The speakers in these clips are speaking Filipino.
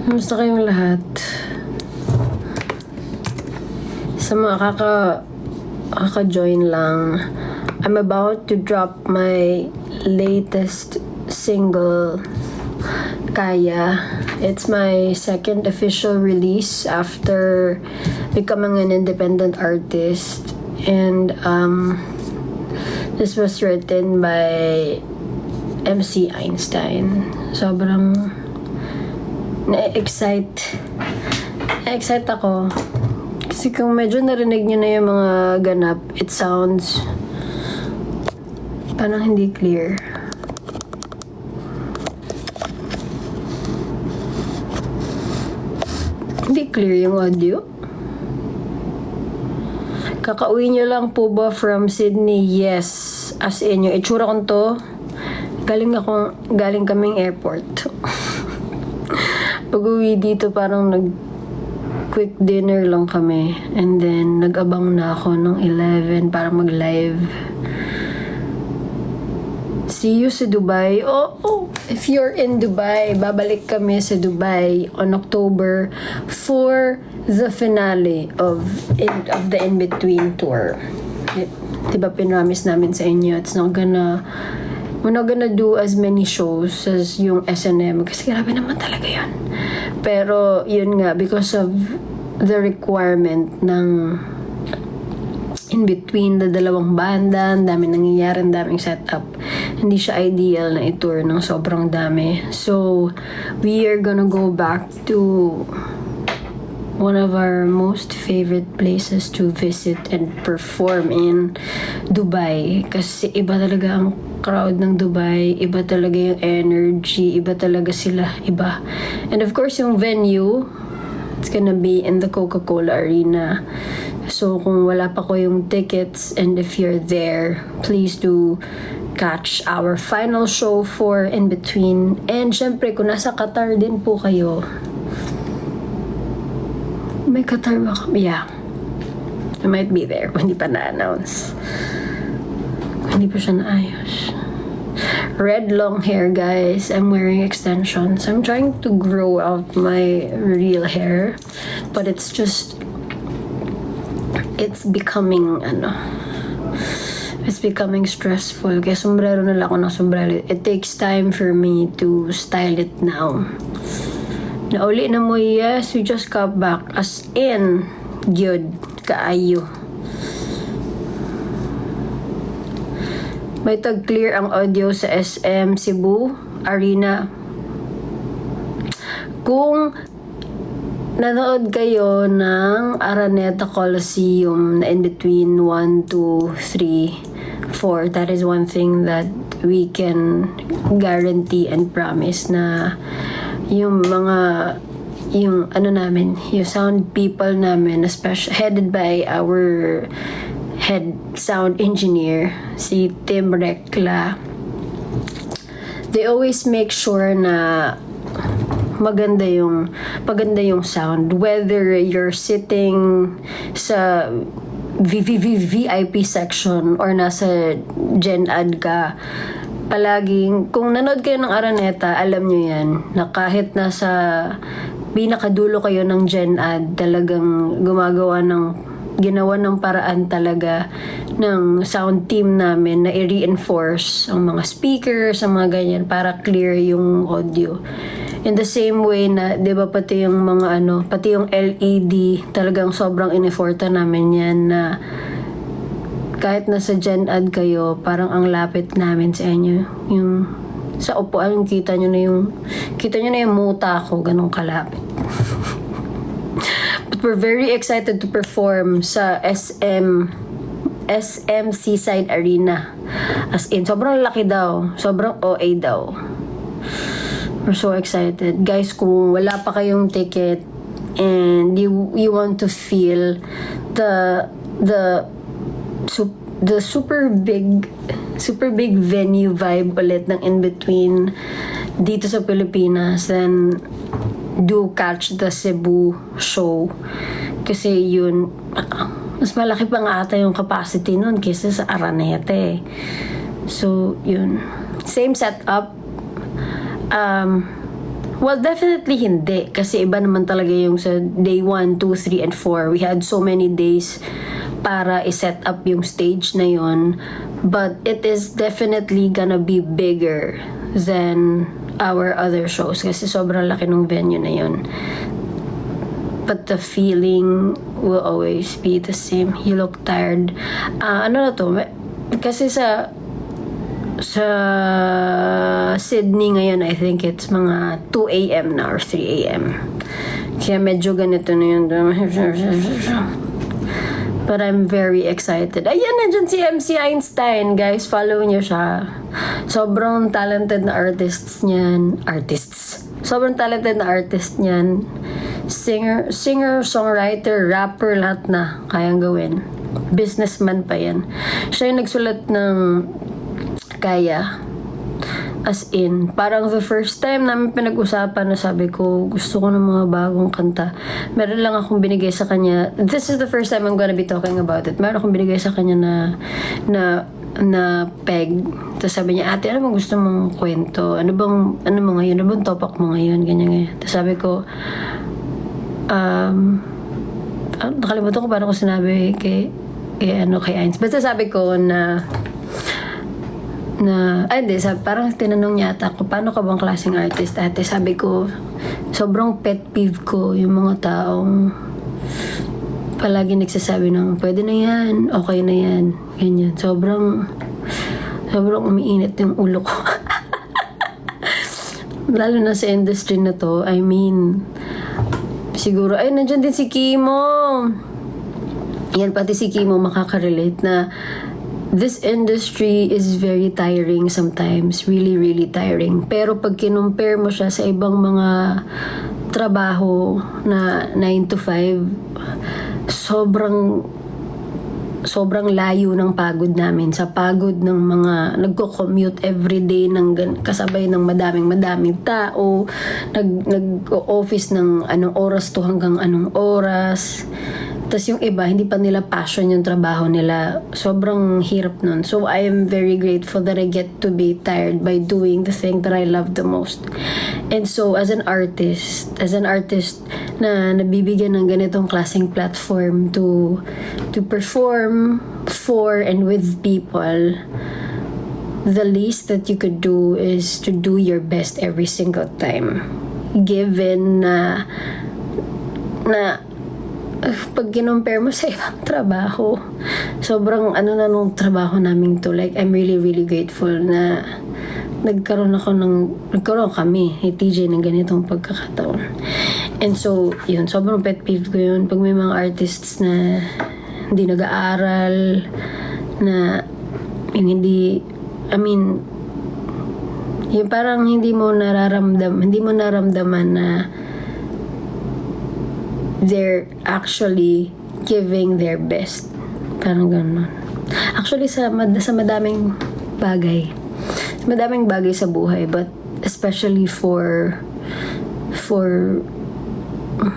Kamusta kayong lahat? Sa mga kaka-join lang, I'm about to drop my latest single, Kaya. It's my second official release after becoming an independent artist. And this was written by MC Einstein. Sobrang na-excite ako. Kasi kung medyo narinig nyo na yung mga ganap, it sounds parang hindi clear. Hindi clear yung audio. Kakauwi nyo lang po ba from Sydney? Yes. As in, yung itsura kong to, galing kaming airport. Pag-uwi dito, parang quick dinner lang kami. And then, nag-abang na ako ng 11 para mag-live. See you sa Dubai. Oh, if you're in Dubai, babalik kami sa Dubai on October for the finale of the In-Between tour. Diba pinramis namin sa inyo, we're not gonna do as many shows as yung S&M kasi grabe naman talaga yun. Pero yun nga, because of the requirement ng In-Between, the dalawang banda, ang dami nangyayari, ang daming setup. Hindi siya ideal na i-tour ng sobrang dami. So, we are gonna go back to one of our most favorite places to visit and perform in Dubai. Kasi iba talaga ang crowd ng Dubai, iba talaga yung energy, iba talaga sila, iba. And of course, yung venue, it's gonna be in the Coca-Cola Arena. So, kung wala pa ko yung tickets, and if you're there, please do catch our final show for In-Between. And syempre, kung nasa Qatar din po kayo, may Qatar ba kami? Yeah. I might be there kung hindi pa na-announce. Hindi pa siya naayos. Red long hair, guys. I'm wearing extensions. I'm trying to grow out my real hair. But it's becoming, it's becoming stressful. Kaya sombrero na lang ako ng sombrero. It takes time for me to style it now. Nauli na mo, yes, we just got back. As in, gyud, kaayo. May tag-clear ang audio sa SM Cebu Arena. Kung nanood kayo ng Araneta Coliseum na In-Between 1, 2, 3, 4, that is one thing that we can guarantee and promise na yung sound people namin, especially headed by our head sound engineer, si Tim Rekla. They always make sure na maganda yung sound, whether you're sitting sa VIP section or nasa Gen Ad ka. Palaging, kung nanood kayo ng Araneta, alam nyo yan, na kahit nasa pinakadulo kayo ng Gen Ad, talagang ginawa ng paraan talaga ng sound team namin na i-reinforce ang mga speakers, ang mga ganyan, para clear yung audio. In the same way na, di ba, pati yung pati yung LED, talagang sobrang in-efforta namin yan na kahit nasa Gen Ad kayo, parang ang lapit namin sa inyo. Yung sa upuan, kita nyo na yung muta ko, ganun kalapit. But we're very excited to perform sa SM Seaside Arena. As in, sobrang laki daw. Sobrang OA daw. We're so excited. Guys, kung wala pa kayong ticket and you want to feel the super big venue vibe ulit ng In-Between dito sa Pilipinas, then do catch the Cebu show. Kasi yun, mas malaki pa nga ata yung capacity nun kaysa sa Araneta. So, yun. Same setup. Well, definitely hindi. Kasi iba naman talaga yung sa day 1, 2, 3, and 4. We had so many days para i-set up yung stage na yon. But it is definitely gonna be bigger than our other shows. Kasi sobrang laki ng venue na yon. But the feeling will always be the same. You look tired. Ano na to? Kasi sa Sydney ngayon, I think it's mga 2 a.m. na or 3 a.m. Kaya medyo ganito na yun. But I'm very excited. Ayan, nandyan si MC Einstein. Guys, follow niyo siya. Sobrang talented na Sobrang talented na artist niyan. Singer, songwriter, rapper, lahat na kayang gawin. Businessman pa yan. Siya yung nagsulat ng Kaya. As in, parang the first time namin pinag-usapan na sabi ko, gusto ko ng mga bagong kanta. Meron lang akong binigay sa kanya. This is the first time I'm gonna be talking about it. Meron akong binigay sa kanya na peg. Tapos sabi niya, ate, ano bang gusto mong kwento? Ano mo ngayon? Ano bang topic mo ngayon? Ganyan. Tapos sabi ko, nakalimutan ko paano ko sinabi kay Ains. Basta sabi ko parang tinanong niya ata ako, paano ka bang klaseng artist, ate? Sabi ko, sobrang pet peeve ko yung mga taong palagi nagsasabi ng, pwede na yan, okay na yan, ganyan. Sobrang umiinit yung ulo ko. Lalo na sa industry na to, I mean, siguro, nandyan din si Kimo. Yan, pati si Kimo makaka-relate na this industry is very tiring sometimes. Really, really tiring. Pero pag kinumpare mo siya sa ibang mga trabaho na 9 to 5, sobrang layo ng pagod namin sa pagod ng mga nagko-commute everyday kasabay ng madaming tao, nag-office ng anong oras to hanggang anong oras. Tapos yung iba, hindi pa nila passion yung trabaho nila. Sobrang hirap nun. So, I am very grateful that I get to be tired by doing the thing that I love the most. And so, as an artist na nabibigyan ng ganitong klaseng platform to perform for and with people, the least that you could do is to do your best every single time. Given na pag kinumpare mo sa ibang trabaho, sobrang nung trabaho namin to. Like, I'm really, really grateful na nagkaroon kami ni TJ ng ganitong pagkakataon. And so, yun, sobrang pet peeve ko yun. Pag may mga artists na hindi nag-aaral, na yung yung parang hindi mo naramdaman na they're actually giving their best. Parang ganun. Actually, sa madaming bagay. Sa buhay. But especially for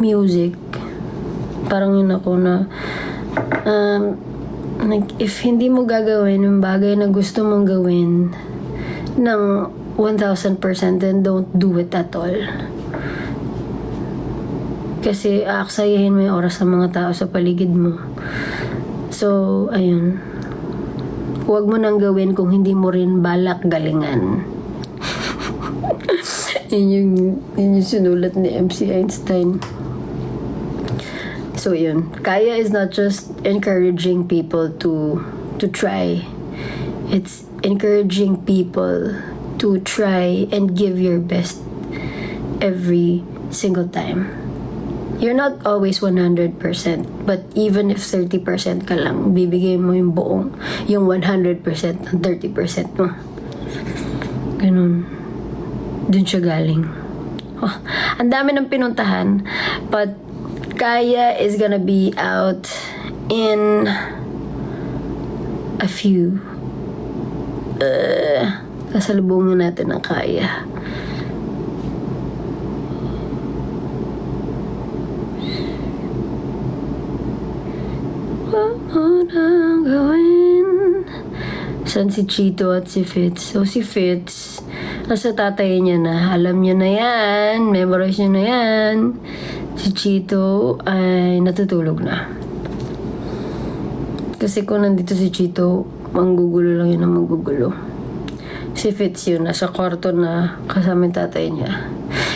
music. Parang yun ako na if hindi mo gagawin yung bagay na gusto mong gawin ng 1,000%, then don't do it at all. Kasi aaksayahin mo yung oras ng mga tao sa paligid mo. So, ayun. Huwag mo nang gawin kung hindi mo rin balak galingan. yun yung sinulat ni MC Einstein. So, yun. Kaya is not just encouraging people to try. It's encouraging people to try and give your best every single time. You're not always 100%, but even if 30% ka lang, bibigay mo yung 100% ng 30% mo. Ganun. Dun siya galing. Oh, ang dami ng pinuntahan, but Kaya is gonna be out in a few. Kasalubungan natin ang Kaya. Nang gawin? San si Chito at si Fitz? So si Fitz, Nasa tatay niya na, alam niya na yan, memorize niya na yan. Si Chito ay natutulog na. Kasi kung nandito si Chito, manggugulo lang yun ang manggugulo. Si Fitz yun, nasa kwarto na kasama yung tatay niya.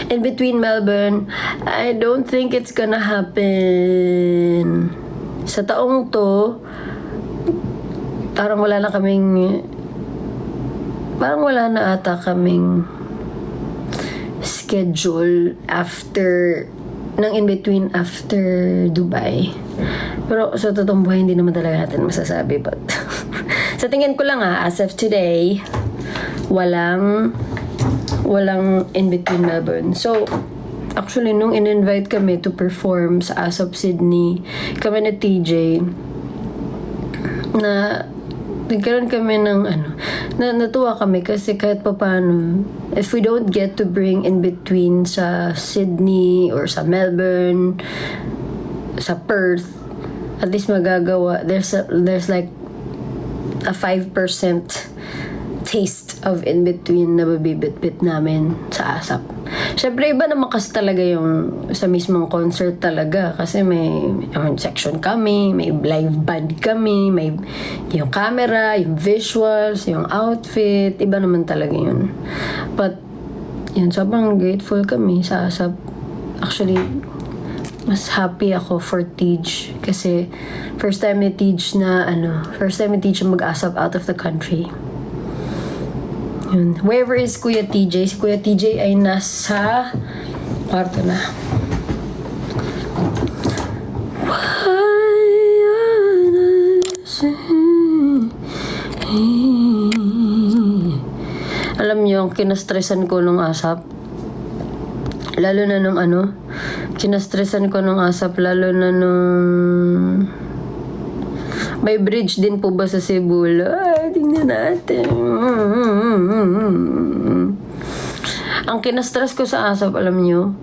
In between Melbourne, I don't think it's gonna happen. Sa taong to, parang wala na ata kaming schedule after ng in-between after Dubai. Pero sa totoong buhay, hindi naman talaga natin masasabi. But sa tingin ko lang as of today, walang in-between Melbourne. So, actually, nung in-invite kami to perform sa ASAP Sydney, kami na TJ, na nagkaroon kami ng natuwa kami kasi kahit paano, if we don't get to bring in between sa Sydney or sa Melbourne, sa Perth, at least magagawa, there's like a 5% taste of in between na mabibit-bit namin sa ASAP. Syempre, iba naman kasi talaga yung sa mismong concert talaga. Kasi may section kami, may live band kami, may yung camera, yung visuals, yung outfit. Iba naman talaga yun. But, yun, sobrang grateful kami sa ASAP. Actually, mas happy ako for Tej. Kasi, first time ni Tej mag-ASAP out of the country. Yun. Wherever is Kuya TJ? Si Kuya TJ ay nasa kwarto na. Alam niyo, kinastresan ko nung ASAP. Lalo na nung kinastresan ko nung ASAP, lalo na nung may bridge din po ba sa Cebu? Ay, tingnan natin. Ang kinastress ko sa ASAP, alam nyo,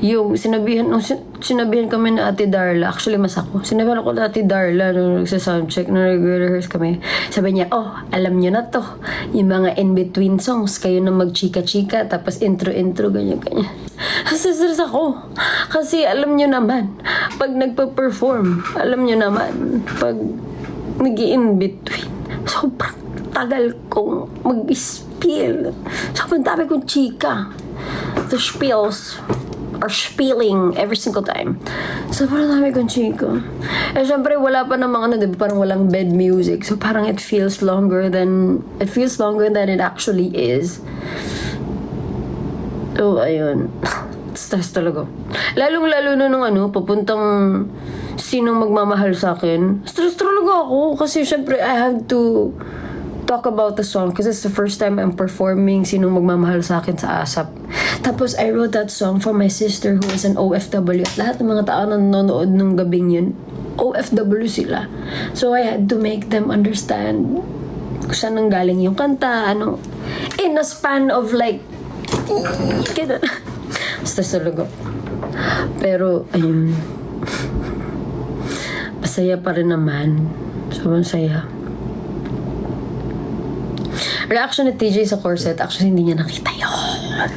yung sinabihan kami na Ate Darla, actually mas ako, sinabihan ako na Ate Darla nung nagsa-soundcheck, nung nag-rehearse kami, sabi niya, alam nyo na to, yung mga in-between songs, kayo na mag-chika-chika, tapos intro-intro, ganyan-ganyan. Stress ako, kasi alam nyo naman, pag nagpa-perform, alam nyo naman, pag nag-i-in-between, sobrang tagal kong mag-spiel. Sobrang dami kong chika. The spiels are spilling every single time. Sobrang dami kong chika. Eh, syempre, wala pa namang diba? Parang walang bed music. So, parang it feels longer than it actually is. So, ayun. Stress talaga. Lalong-lalo na nung papuntang sinong magmamahal sa akin. Stress talaga ako. Kasi syempre, I have to talk about the song because it's the first time I'm performing Sinong Magmamahal sa Akin sa ASAP. Tapos, I wrote that song for my sister who is an OFW. At lahat ng mga tao na nanonood nung gabing yun, OFW sila. So, I had to make them understand kung saan nanggaling yung kanta, in a span of like, stress talaga. Pero, ayun, masaya pa rin naman. Sobrang saya. Reaction ni TJ sa corset, actually hindi niya nakita yun.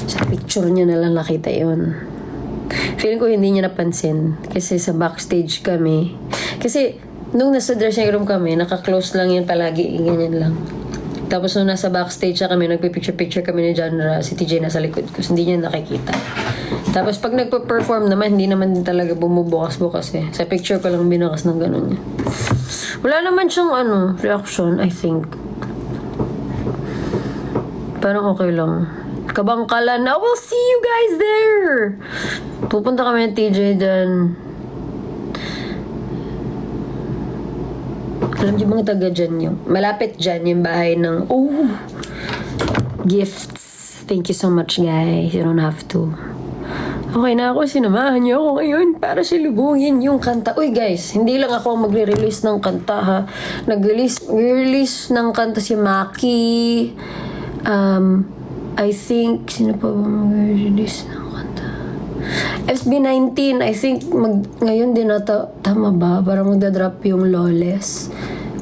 Sa picture niya na lang nakita yun. Feeling ko hindi niya napansin. Kasi sa backstage kami. Kasi nung nasa dressing room kami, naka-close lang yun palagi. Ganyan lang. Tapos nung nasa backstage na kami, nagpipicture-picture kami ni Genre, si TJ nasa likod ko. Hindi niya nakikita. Tapos pag nagpa-perform naman, hindi naman din talaga bumubukas-bukas eh. Sa picture ko lang binukas ng ganun niya. Wala naman siyang reaction, I think. Parang okay lang. Kabangkalan na, we'll see you guys there! Pupunta kami ng TJ dyan. Alam niyo mga taga dyan yung, malapit dyan yung bahay ng, gifts. Thank you so much, guys. You don't have to. Okay na ako, sinamahan niyo ako ngayon para silubungin yung kanta. Uy guys, hindi lang ako ang magre-release ng kanta ha. Nag-release ng kanta si Maki. I think, sino pa ba mag-release ng kanta? SB19, I think ngayon din nata, tama ba? Parang magdadrop yung Lawless.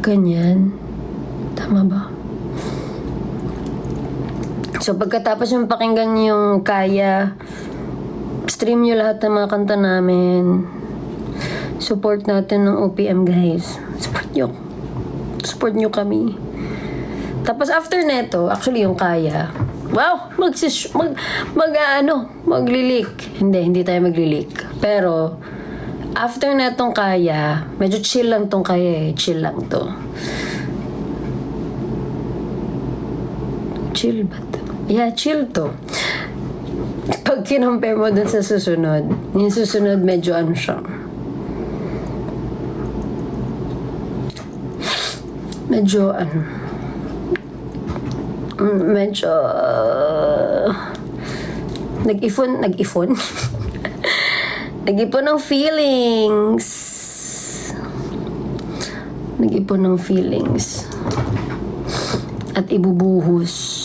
Ganyan. Tama ba? So, pagkatapos yung pakinggan yung Kaya, stream nyo lahat ng mga kanta namin. Support natin ng OPM, guys. Support nyo. Support nyo kami. Tapos after neto, actually yung Kaya, wow, maglilik. Hindi tayo maglilik. Pero, after netong Kaya, medyo chill lang tong Kaya eh. Chill lang to. Chill ba to? Yeah, chill to. Pag kinompare mo dun sa susunod, yung susunod medyo ano siya. Medyo nag-ipon nag-ipon ng feelings at ibubuhos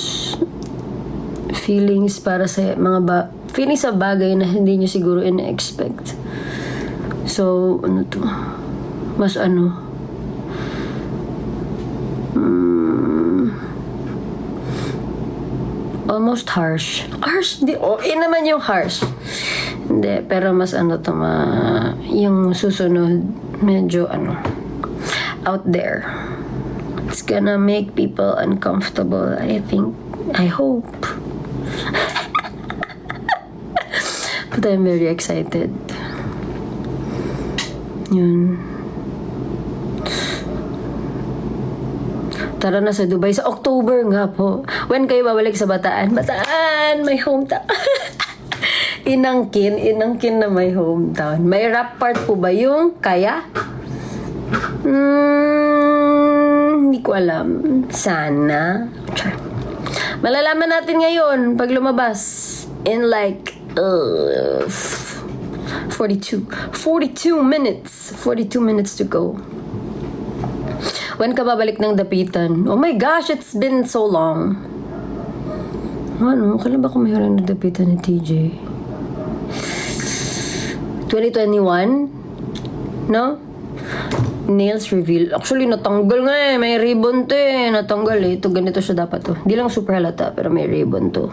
feelings para sa mga feelings sa bagay na hindi nyo siguro ina-expect. So ano to, mas almost harsh. Di, naman yung harsh. Hindi, pero mas yung susunod, medyo out there. It's gonna make people uncomfortable, I think. I hope. But I'm very excited. Yun. Tara na sa Dubai. Sa October nga po. When kayo babalik sa Bataan? Bataan! My hometown. Inangkin na my hometown. May rap part po ba yung Kaya? Hindi ko alam. Sana. Malalaman natin ngayon pag lumabas. In like 42 minutes. 42 minutes to go. When ka babalik ng Dapitan? Oh my gosh, it's been so long. Kailan ba ako mayroon ng Dapitan ni TJ? 2021? No? Nails reveal. Actually, natanggal nga eh. May ribbon to eh. Natanggal eh. Ito, ganito siya dapat to. Hindi lang super halata, pero may ribbon to.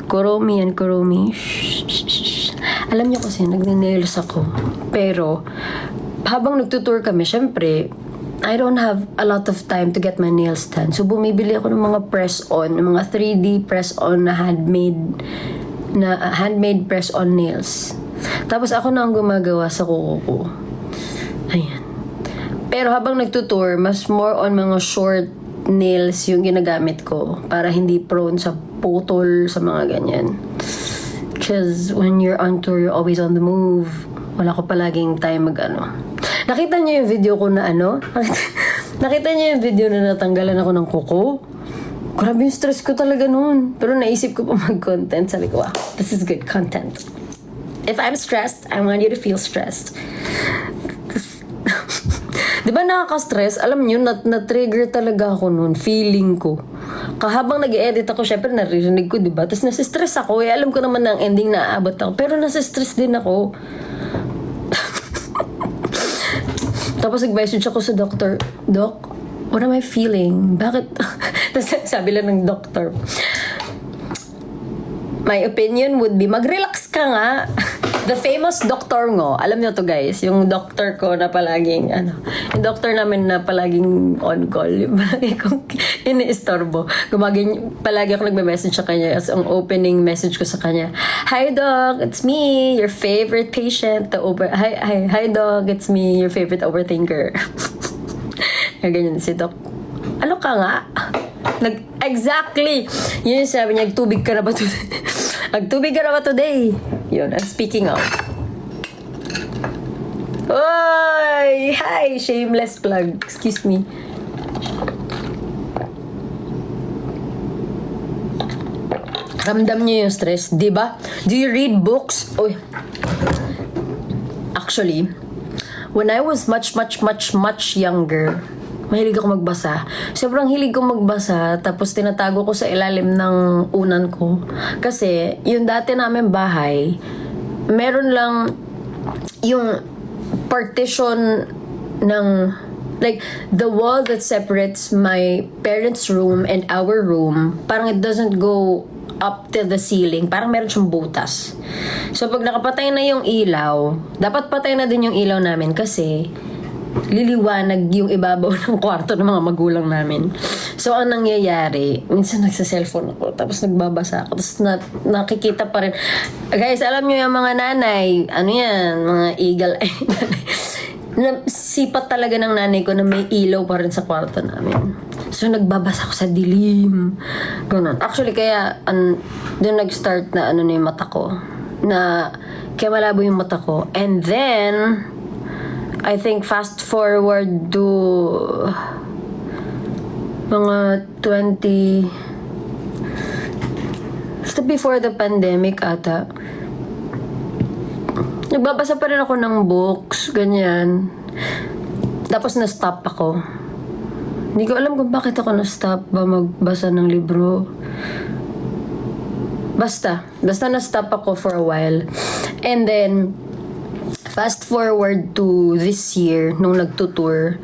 Kuromi yan, Kuromi. Shh. Alam niyo kasi, nagne-nails ako. Pero, habang nagtutour kami, syempre, I don't have a lot of time to get my nails done. So, bumibili ako ng mga press-on, mga 3D press-on na handmade press-on nails. Tapos, ako na ang gumagawa sa kuko ko. Ayan. Pero habang nagtutour, mas more on mga short nails yung ginagamit ko para hindi prone sa putol, sa mga ganyan. Because when you're on tour, you're always on the move. Wala ko palaging time Nakita niyo yung video ko na Nakita niyo yung video na natanggalan ako ng kuko? Grabe yung stress ko talaga noon. Pero naisip ko pa mag-content. Sabi ko, wow, this is good content. If I'm stressed, I want you to feel stressed. Di ba nakaka-stress? Alam niyo, na-trigger talaga ako noon. Feeling ko. Kahabang nag-edit ako, syempre naririnig ko, di ba? Tapos nasistress ako. Alam ko naman na ang ending na aabot ako. Pero nasistress din ako. Tapos nag-message ako sa doctor, Doc, what am I feeling? Bakit? Tapos sabi lang ng doctor, my opinion would be, mag-relax ka nga. The famous Dr. Ngo, alam niyo to guys, yung doctor ko na palaging, yung doctor namin na palaging on call, yung palagi kong iniistorbo. Palagi ako nagme-message sa kanya, as ang opening message ko sa kanya, Hi Doc, it's me, your favorite patient. Hi Doc, it's me, your favorite overthinker. Ganyan si Doc. Ano ka nga? Exactly! Yun yung sabi niya, nagtubig ka na ba today? Nagtubig ka na ba today? Yun, I'm speaking out. Oy! Hi! Shameless plug. Excuse me. Ramdam niyo yung stress, di ba? Do you read books? Oy. Actually, when I was much younger, mahilig ako magbasa. Sobrang hilig ko magbasa, tapos tinatago ko sa ilalim ng unan ko. Kasi, yung dati namin bahay, meron lang yung partition ng Like, the wall that separates my parents' room and our room, parang it doesn't go up to the ceiling. Parang meron siyang butas. So, pag nakapatay na yung ilaw, dapat patay na din yung ilaw namin kasi liliwanag yung ibabaw ng kwarto ng mga magulang namin. So, ang nangyayari, minsan nagsa-cellphone ako, tapos nagbabasa ako, tapos nakikita pa rin. Guys, alam nyo yung mga nanay, ano yan, mga eagle eye nanay. Sipat talaga ng nanay ko na may ilaw pa rin sa kwarto namin. So, nagbabasa ako sa dilim. Ganun. Actually, kaya doon nag-start na na yung mata ko. Na kaya malabo yung mata ko. And then, I think fast forward to mga 20... Basta before the pandemic ata. Nagbabasa pa rin ako ng books, ganyan. Tapos na-stop ako. Hindi ko alam kung bakit ako na-stop ba magbasa ng libro. Basta na-stop ako for a while. And then, fast forward to this year, nung nagtutour,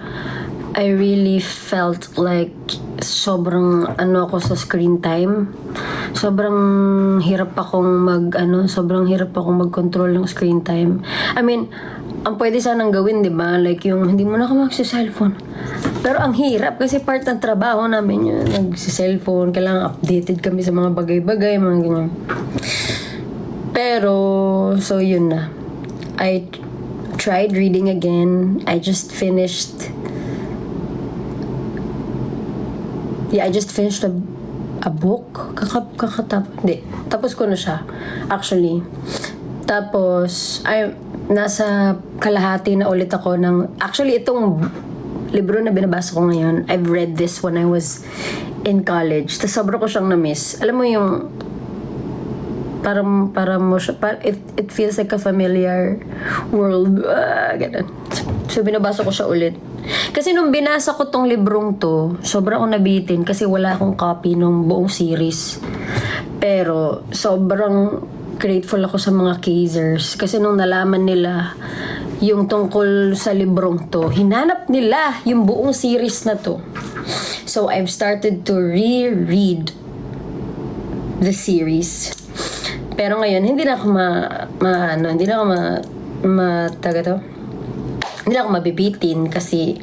I really felt like sobrang ako sa screen time. Sobrang hirap akong sobrang hirap akong mag-control ng screen time. I mean, ang pwede sanang gawin, di ba? Like yung, hindi mo na ako magsi-cellphone. Pero ang hirap kasi part ng trabaho namin yun. Nagsi-cellphone, kailangan updated kami sa mga bagay-bagay, mga ganyan. Pero, so yun na. I tried reading again. I just finished a book. Hindi. Tapos ko na siya. Actually. Tapos, nasa kalahati na ulit ako ng... Actually, itong libro na binabasa ko ngayon, I've read this when I was in college. Tapos sobra ko siyang na-miss. Alam mo yung... it feels like a familiar world. Ganun. So, binabasa ko siya ulit. Kasi nung binasa ko tong librong to, sobrang akong nabitin kasi wala akong copy nung buong series. Pero sobrang grateful ako sa mga Kazers kasi nung nalaman nila yung tungkol sa librong to, hinanap nila yung buong series na to. So I've started to reread the series. Pero ngayon hindi na ako hindi ako mabibitin kasi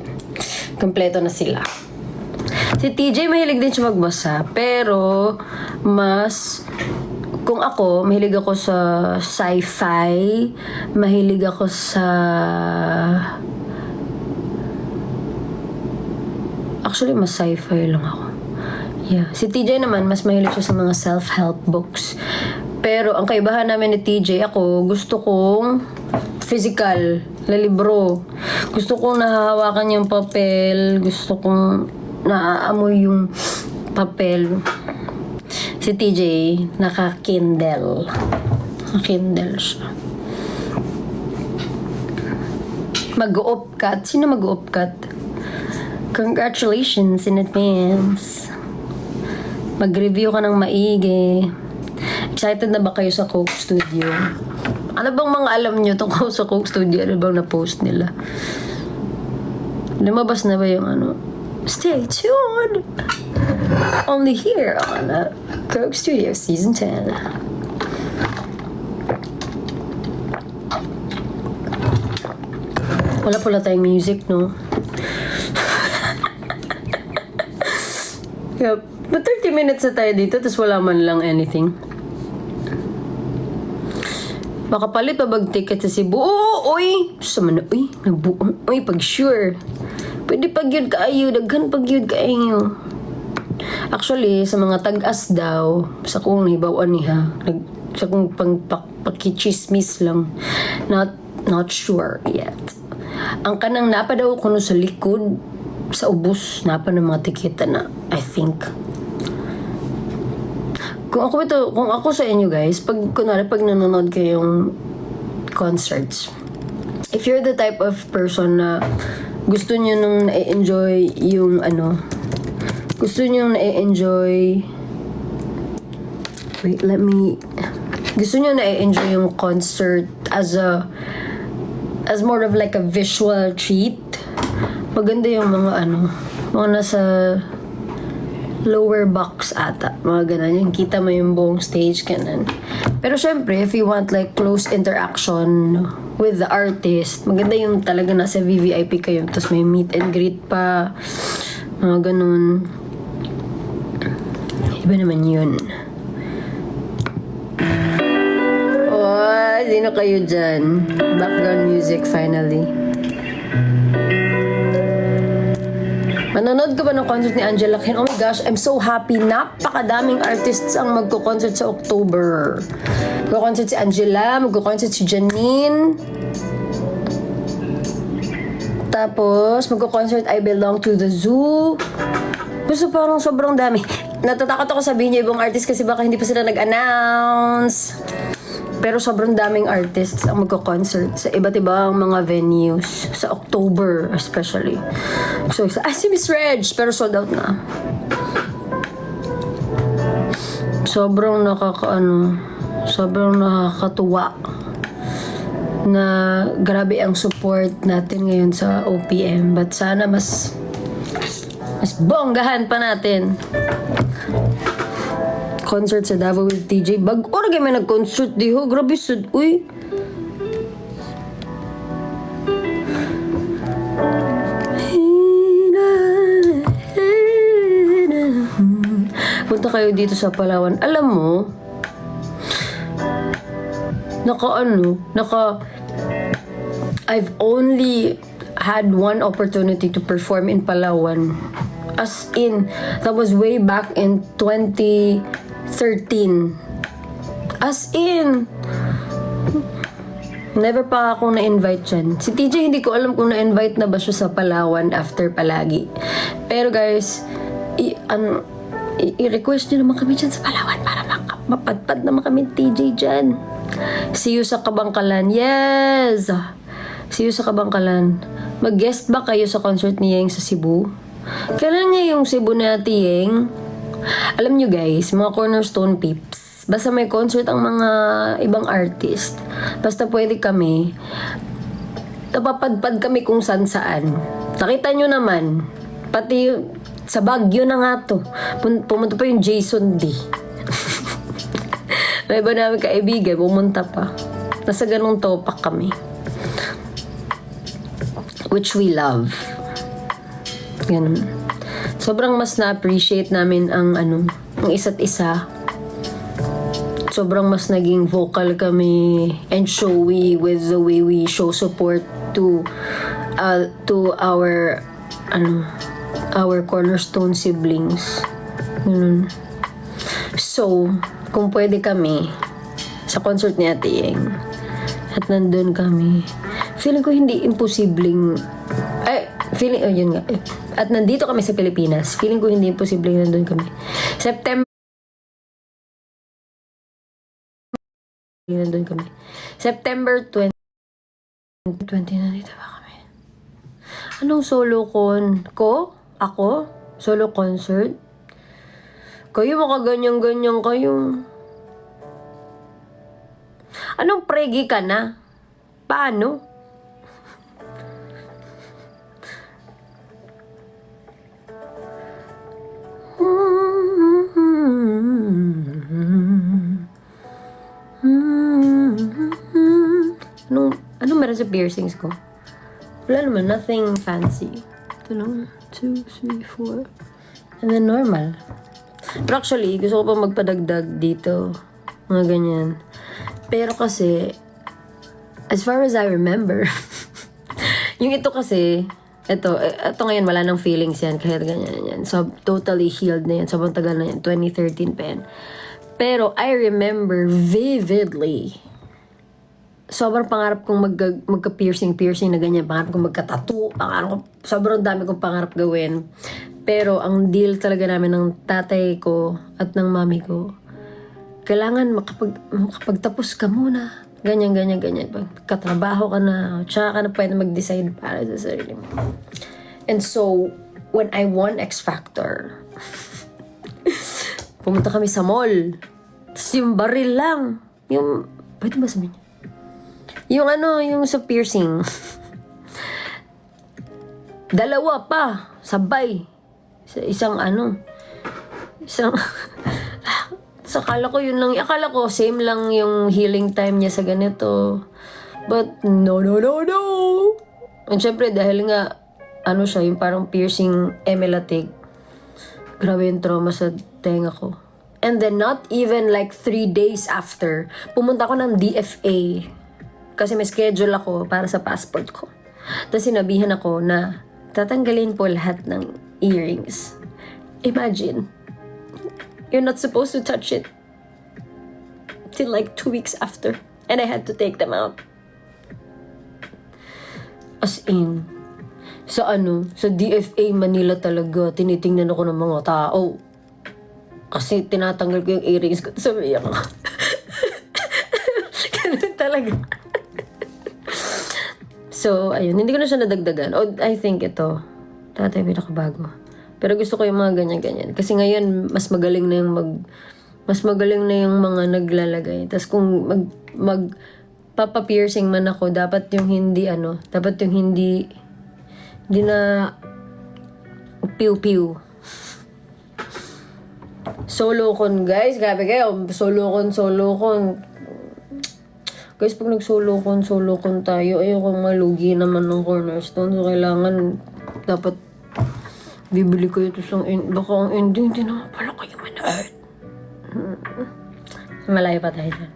kompleto na sila. Si TJ mahilig din siya magbasa, pero kung ako, mahilig ako sa sci-fi, mahilig ako sa... Actually, mas sci-fi lang ako. Yeah. Si TJ naman, mas mahilig siya sa mga self-help books. Pero ang kaibahan namin ni TJ, ako, gusto kong physical na libro. Gusto kong nahahawakan yung papel. Gusto kong naaamoy yung papel. Si TJ, naka-Kindle. Naka-Kindle siya. Mag-o-upcut. Sino mag-o-upcut? Congratulations in advance. Mag-review ka ng maigi. Excited na ba kayo sa Coke Studio? Ano bang mga alam nyo tungkol sa Coke Studio? Ano bang na-post nila? Lumabas na ba yung Stay tuned! Only here on Coke Studio Season 10. Wala pala tayong music, no? Yep. But 30 minutes na tayo dito, tapos wala man lang anything. Makapalit pa bag ticket sa Cebu. Oo, uy! Sama na, uy, uy, pag sure. Pwede pag yun kaayo, daghan pag yun kaayo. Actually, sa mga tag-as daw, sa kung hibawaan niya, sa kung pakichismis lang, not sure yet. Ang kanang napa daw kuno sa likod, sa ubos, napa ng mga tikita na, I think. Kung ako sa inyo guys, pag nanonood kayong concerts, if you're the type of person na gusto nyo nung na-enjoy yung gusto nyo na-enjoy gusto nyo na-enjoy yung concert as more of like a visual treat, Maganda yung mga mga nasa lower box ata. Mga ganun. Yung kita mo yung buong stage, ganun. Pero syempre, if you want like close interaction with the artist, maganda yung talaga nasa VVIP kayo. Tapos may meet and greet pa. Mga ganun. Iba naman yun. Oh, sino kayo dyan? Background music finally. Manonood ka ba ng concert ni Angela Ken? Oh my gosh, I'm so happy. Napakadaming artists ang magko-concert sa October. Magko-concert si Angela, magko-concert si Janine. Tapos, magko-concert I Belong to the Zoo. Basta parang sobrang dami. Natatakot ako sabihin niyo ibang artist kasi baka hindi pa sila nag-announce. Pero sobrang daming artists ang magko-concert sa iba't ibang mga venues. Sa October, especially. So, si Miss Reg! Pero sold out na. Sobrang sobrang nakakatuwa na grabe ang support natin ngayon sa OPM. But sana mas bonggahan pa natin. Concert sa Davao with TJ. Bago na kami nag-concert diho. Grabe sad. Uy. Punta kayo dito sa Palawan. Alam mo, I've only had one opportunity to perform in Palawan. As in, that was way back in 2013. As in, never pa ako na-invite dyan. Si TJ, hindi ko alam kung na-invite na ba siya sa Palawan after palagi. Pero guys, i-request nyo naman kami dyan sa Palawan para mapadpad naman kami TJ dyan. See you sa Kabangkalan. Yes! See you sa Kabangkalan. Mag-guest ba kayo sa concert ni Yeng sa Cebu? Kailan niya yung Cebu na Yeng? Alam nyo guys, mga cornerstone peeps, basta may concert ang mga ibang artist, basta pwede kami, napapadpad kami kung saan. Nakita nyo naman, pati sa Baguio na nga to, pumunta pa yung Jason D. May iba namin kaibigan, pumunta pa. Nasa ganung topak kami. Which we love. Ganun. Sobrang mas na-appreciate namin ang isa't isa. Sobrang mas naging vocal kami and showy with the way we show support to our cornerstone siblings. Ganun. So, kung pwede kami sa concert ni Ate Yeng at nandun kami, feeling ko hindi imposibleng yun nga. At nandito kami sa Pilipinas, feeling ko hindi imposibleng nandun kami. September 20 nandito ba kami? Anong solo ko? Ako? Solo concert? Kayo makaganyan-ganyan kayo. Anong pregi ka na? Paano? Anong meron sa piercings ko? Wala naman, nothing fancy. Ito lang, 2, 3, 4. And then normal. Pero actually, gusto ko pa magpadagdag dito. Mga ganyan. Pero kasi, as far as I remember, yung ito kasi, ito ngayon wala nang feelings yan kahit ganyan yan. So, totally healed na yan. Sobrang tagal na yan. 2013 pa yan. Pero, I remember vividly, sobrang pangarap kong magka-piercing na ganyan. Pangarap kong magka-tattoo. Sobrang dami kong pangarap gawin. Pero, ang deal talaga namin ng tatay ko at ng mami ko, kailangan makapagtapos ka muna. Ganyan. Pagkatrabaho ka na, tsaka ka na pwede mag-decide para sa sarili mo. And so, when I won X Factor, pumunta kami sa mall. Tapos yung baril lang. Yung, pwede ba sabihin? Yung sa piercing. Dalawa pa, sabay. Sa isang isang, akala ko yun lang, akala ko same lang yung healing time niya sa ganito. But, no. And syempre, dahil nga, siya, yung parang piercing emelatig. Grabe yung trauma sa tenga ko. And then, not even like 3 days after, pumunta ko ng DFA. Kasi may schedule ako para sa passport ko. Tapos sinabihan ako na, tatanggalin po lahat ng earrings. Imagine, you're not supposed to touch it till like 2 weeks after. And I had to take them out. As in, sa DFA Manila talaga, tinitingnan ako ng mga tao. Kasi tinatanggal ko yung earrings ko. Sabi ako. Ganun talaga. So, ayun. Hindi ko na siya nadagdagan. I think ito. Tatay pinakabago. Pero gusto ko yung mga ganyan-ganyan. Kasi ngayon, mas magaling na yung mga naglalagay. Tapos kung papa-piercing man ako, dapat yung hindi na piw-piw. Solo con, guys. Grabe kayo. Solo con. Guys, pag solo con tayo, ayokong malugi naman ng cornerstone. So, kailangan, dapat bibili ko ito baka ang ending, hindi naman pala kayo manood. Malayo pa tayo dyan.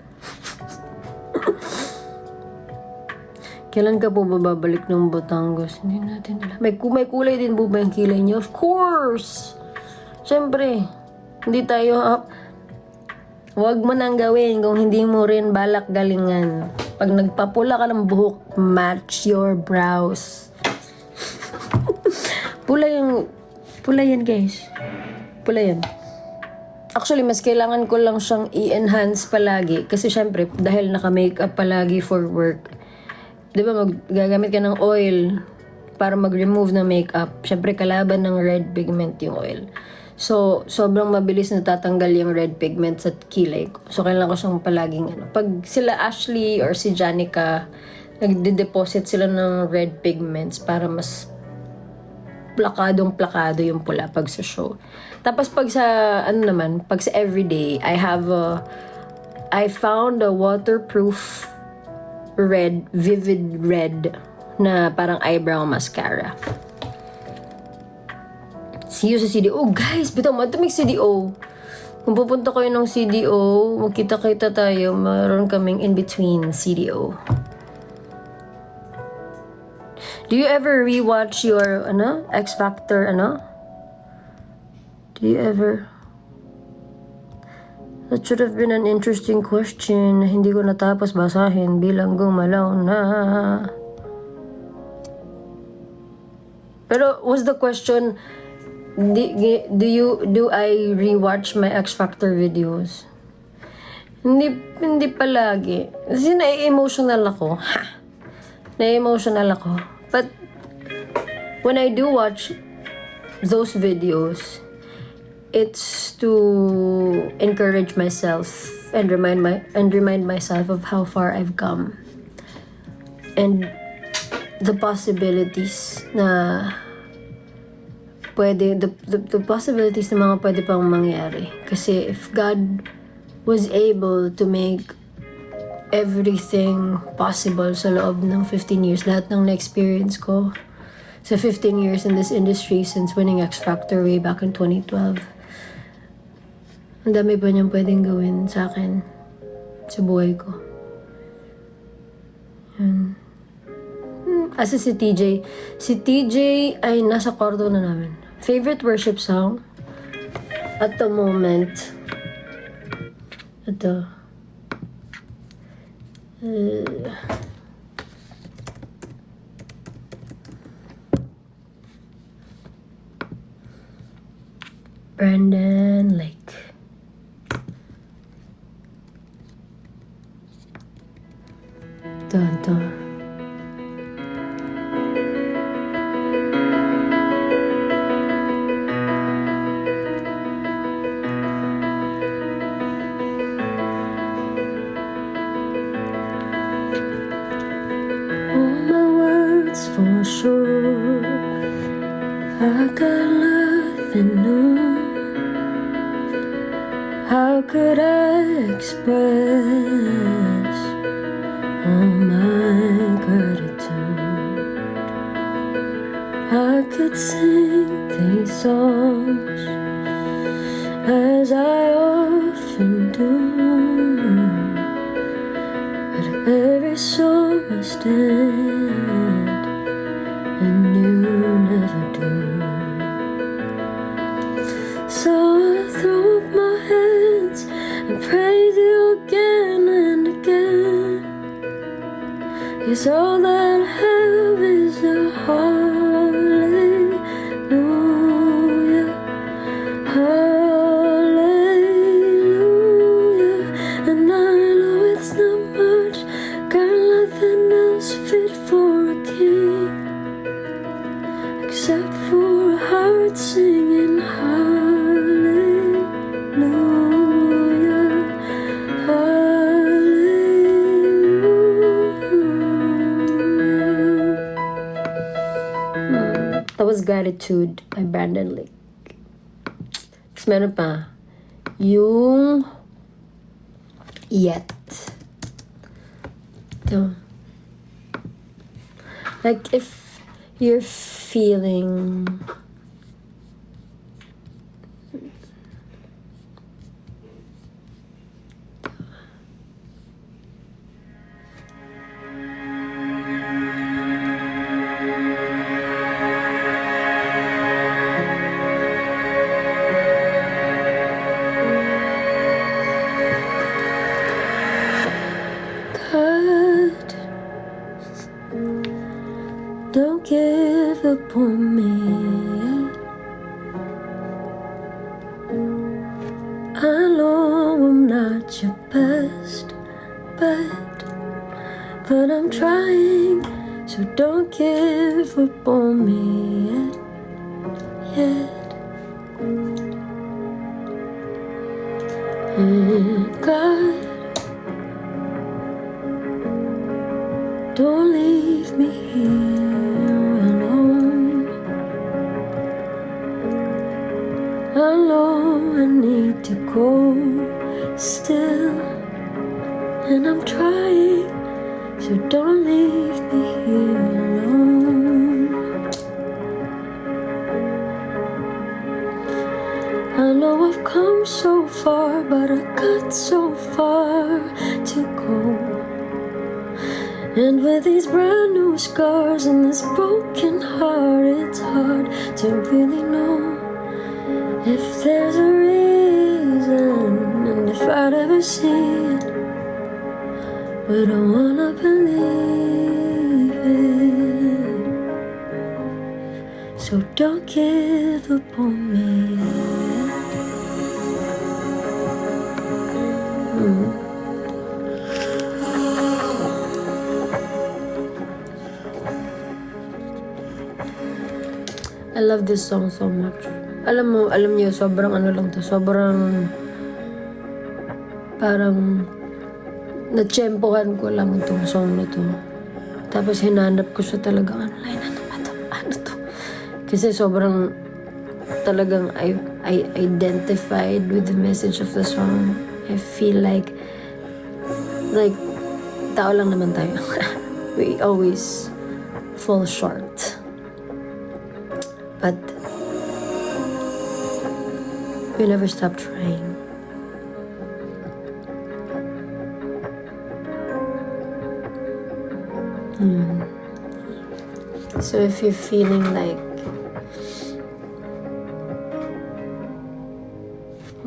Kailan ka po babalik ng Batangas? Hindi natin alam. May kulay din po ba yung kilay niyo? Of course! Siyempre, hindi tayo... Huwag mo nang gawin kung hindi mo rin balak galingan. Pag nagpapula ka ng buhok, match your brows. Pula yan, guys. Pula yan. Actually, mas kailangan ko lang siyang i-enhance palagi. Kasi syempre, dahil naka-makeup palagi for work, di ba, gagamit ka ng oil para mag-remove ng makeup. Syempre, kalaban ng red pigment yung oil. So, sobrang mabilis na tatanggal yung red pigment sa kilay ko. So, kailangan ko siyang palaging Pag sila Ashley or si Janica, nagde-deposit sila ng red pigments para mas plakado yung pula pag sa show. Tapos pag sa, pag sa everyday, I found a waterproof red, vivid red na parang eyebrow mascara. See you sa CDO. Guys, bitaw mo, tumig CDO. Kung pupunta kayo ng CDO, magkita-kita tayo, maroon kaming in-between CDO. Do you ever rewatch your, X Factor, Do you ever? That should have been an interesting question. Hindi ko natapos basahin bilang gumalaw na. Pero was the question, do I rewatch my X Factor videos? Hindi palagi. Kasi na-emotional ako. Na-emotional ako. But when I do watch those videos, it's to encourage myself and remind myself of how far I've come and the possibilities na the possibilities na mga pwede pang mangyari. Kasi if God was able to make everything possible sa loob ng 15 years, lahat ng na-experience ko sa 15 years in this industry since winning X Factor way back in 2012, ang dami pa niyang pwedeng gawin sa akin, sa buhay ko. Yun. Asa si TJ ay nasa kwarto na namin. Favorite worship song? At the moment, ito. Brandon Lake. Ito. For sure, I got nothing new. How could I express all my gratitude? I could sing these songs as I often do, but every song must end, and you never do. So I throw up my hands and praise you again and again, 'cause all that I have is a hallelujah, hallelujah. And I know it's not much, got nothing else fit for a king except for a heart singing hallelujah, hallelujah. That was Gratitude by Brandon Lake. Tapos meron pa, yung Yet. Ito. Like if you're feeling God, don't give up on me yet. I know I'm not your best bet, but I'm trying, so don't give up on me yet. And God, don't leave me here alone. I know I need to go still, and I'm trying, so don't leave me here alone. I know I've come so far, but I got so far to go. And with these brand new scars and this broken heart, it's hard to really know if there's a reason, and if I'd ever see it. But I wanna believe it, so don't give up on me. I love this song so much. Alam niyo, sobrang ano lang to, sobrang parang natsyempohan ko lang itong song na to. Tapos hinanap ko siya talaga online. Ano to? Kasi sobrang talagang I identified with the message of the song. I feel like tao lang naman tayo. We always fall short. But we never stop trying. So if you're feeling like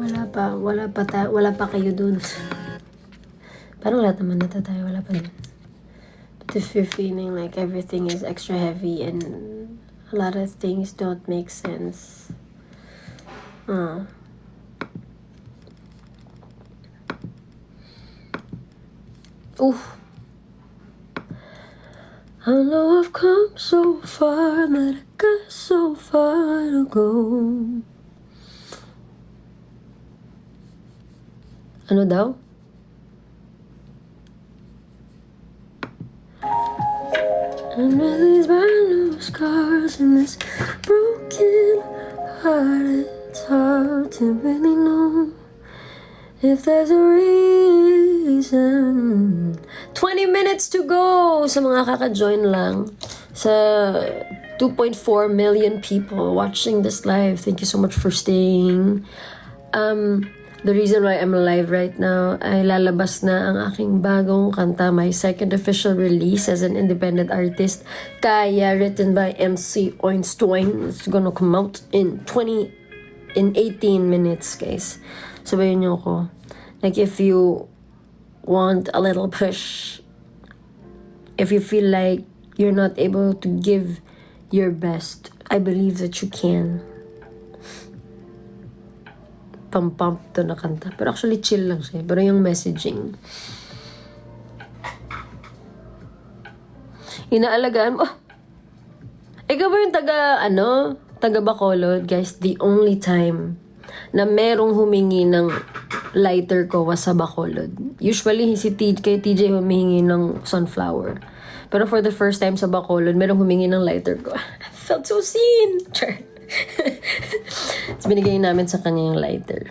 wala pa kayo dun. Parang lahat naman nata tayo, wala pa dun. But if you're feeling like everything is extra heavy and a lot of things don't make sense, I know I've come so far, but I got so far to go. Ano daw? And with these brand new scars and this broken breaking heart, it's hard to really know if there's a reason. 20 minutes to go sa mga kaka-join lang. Sa 2.4 million people watching this live. Thank you so much for staying. The reason why I'm live right now ay lalabas na ang aking bagong kanta, my second official release as an independent artist, Kaya, written by MC Oinstoin. It's gonna come out in 18 minutes, guys. Sabayin niyo ako. Like, if you want a little push, if you feel like you're not able to give your best, I believe that you can. Pump to na kanta. Pero actually, chill lang siya. Pero yung messaging, inaalagaan mo. Ikaw ba yung taga Bacolod? Guys, the only time na merong humingi ng lighter ko was sa Bacolod. Usually, kay TJ humingi ng sunflower. Pero for the first time sa Bacolod, merong humingi ng lighter ko. I felt so seen. It's binigay namin sa kanya yung lighter.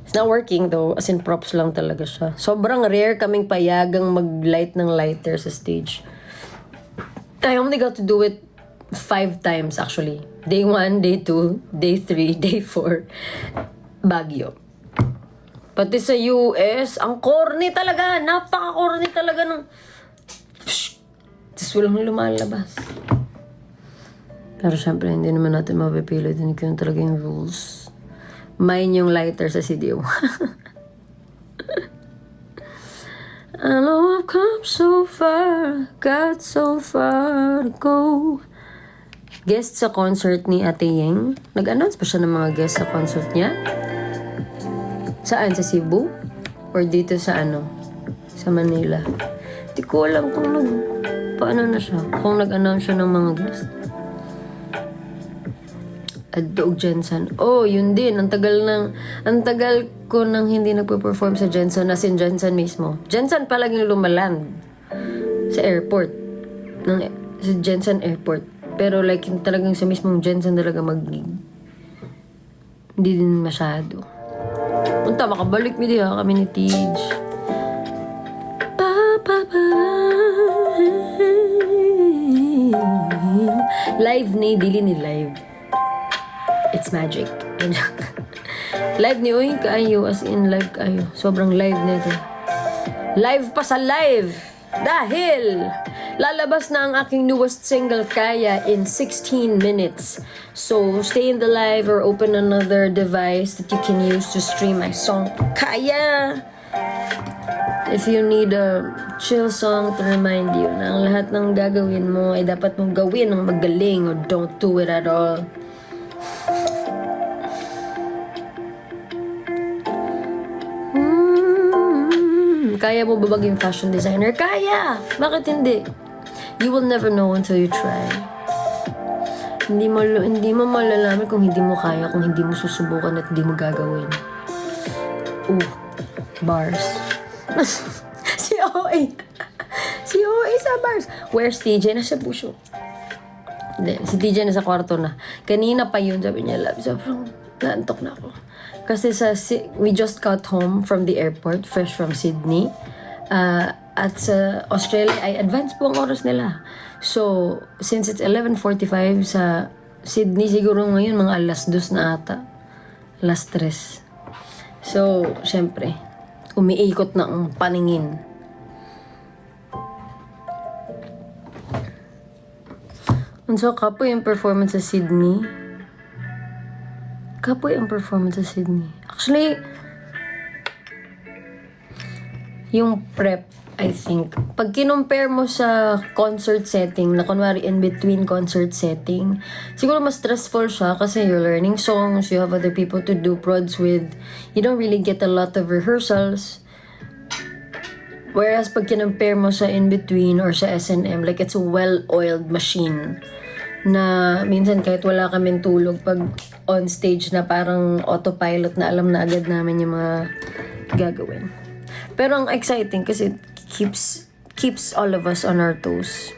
It's not working though, as in props lang talaga siya. Sobrang rare kaming payagang mag-light ng lighter sa stage. I only got to do it 5 times actually. Day 1, day 2, day 3, day 4. Baguio. Pati sa US, ang corny talaga. Napaka-corny talaga ng... Tapos walang lumalabas. Pero syempre, hindi naman natin mapipilit. Hindi ko yung talaga yung rules. Mine yung lighter sa CDO. I know I've come so far, got so far to go. Guest sa concert ni Ate Yeng. Nag-announce pa siya ng mga guest sa concert niya? Saan? Sa Cebu? Or dito sa sa Manila? Di ko alam kung paano na siya. Kung nag-announce siya ng mga guest. Adog Jensen. Oh, yun din. Ang tagal ko nang hindi nagpo-perform sa Jensen, as in Jensen mismo. Jensen palaging lumaland sa airport. Sa Jensen Airport. Pero like, talagang sa mismong Jensen talaga mag-gig. Hindi din masyado. Punta, makabalik mi diha kami ni Tej. Live ni, dili ni live. It's magic. Live ni Uy, kaayo. As in, live kaayo. Sobrang live nito. Live pa sa live! Dahil lalabas na ang aking newest single, Kaya, in 16 minutes. So, stay in the live or open another device that you can use to stream my song, Kaya! If you need a chill song to remind you na ang lahat ng gagawin mo ay dapat mong gawin ng magaling or don't do it at all. Kaya mo ba maging fashion designer? Kaya! Bakit hindi? You will never know until you try. Hindi mo malalaman kung hindi mo kaya, kung hindi mo susubukan at hindi mo gagawin. Bars. Si OA. Si OA sa bars. Where's TJ? Nasa puso. Hindi, si TJ nasa kwarto na. Kanina pa yun, sabi niya, love, sobrang naantok na ako. Kasi we just got home from the airport, fresh from Sydney. At sa Australia, ay advance po ang oras nila. So, since it's 11:45 sa Sydney, siguro ngayon mga alas 2 na ata. Alas 3. So, syempre, umiikot na ang paningin. And so, kapoy yung performance sa Sydney. Kapoy ang performance sa Sydney. Actually, yung prep, I think, pag kinumpare mo sa concert setting, na kunwari in between concert setting, siguro mas stressful siya kasi you're learning songs, you have other people to do prods with, you don't really get a lot of rehearsals. Whereas pag kinumpare mo sa in between or sa S&M, like it's a well-oiled machine na minsan kahit wala kaming tulog pag on stage na parang autopilot na alam na agad namin yung mga gagawin. Pero ang exciting kasi keeps all of us on our toes.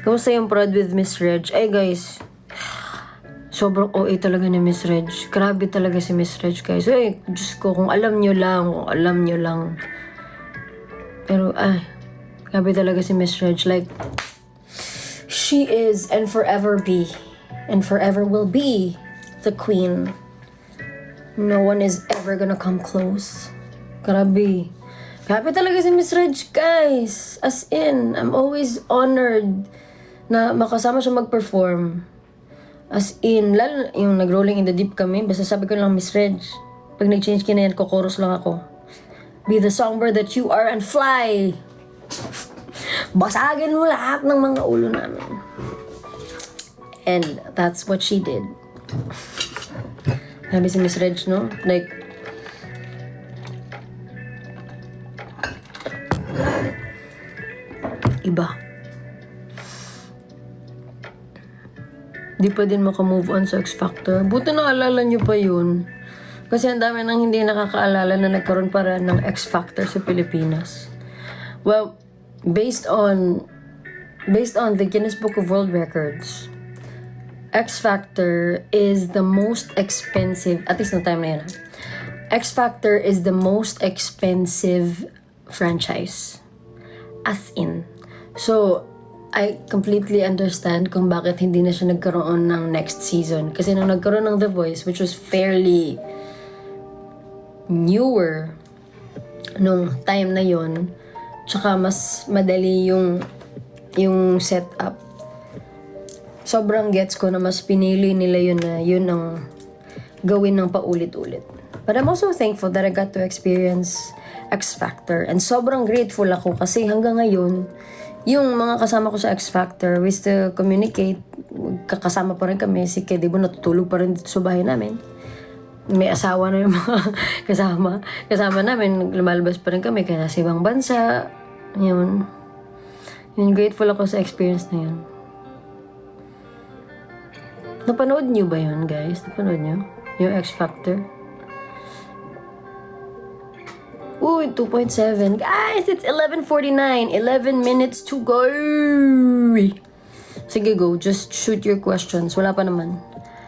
Kamusta yung prod with Miss Reg? Ay guys, sobrang OA talaga ni Miss Reg. Grabe talaga si Miss Reg, guys. Ay, Diyos ko, kung alam nyo lang. Pero, grabe talaga si Miss Reg. Like, she is and forever be, and forever will be, the queen. No one is ever gonna come close. Grabe. Grabe talaga si Miss Reg, guys. As in, I'm always honored na makasama siya mag-perform. As in, lalo yung nag-rolling in the deep kami, basta sabi ko lang, Miss Reg, pag nag-change ka na yan, kukoros lang ako. Be the songbird that you are and fly! Basagin mo lahat ng mga ulo namin. And that's what she did. Sabi si Miss Reg, no? Like, iba. Di pa din makamove on sa X Factor. Buti naalala nyo pa yun. Kasi ang dami nang hindi nakakaalala na nagkaroon pa rin ng X Factor sa Pilipinas. Well, based on the Guinness Book of World Records, X Factor is the most expensive, at least no time na yan. X Factor is the most expensive franchise. As in. So, I completely understand kung bakit hindi na siya nagkaroon ng next season. Kasi nung nagkaroon ng The Voice, which was fairly newer nung time na yon, tsaka mas madali yung setup. Sobrang gets ko na mas pinili nila yun na yun ang gawin ng paulit-ulit. But I'm also thankful that I got to experience X Factor. And sobrang grateful ako kasi hanggang ngayon, yung mga kasama ko sa X Factor, we still communicate. Kakasama pa rin kami. Si Kedibo natutulog pa rin dito sa bahay namin. May asawa na yung mga kasama namin. Lumalabas pa rin kami kaya nasa ibang bansa. Yun. Grateful ako sa experience na yun. Napanood niyo ba yun, guys? Napanood niyo? Yung X Factor? Uy, 2.7. Guys, it's 11:49. 11 minutes to go. Sige, go. Just shoot your questions. Wala pa naman.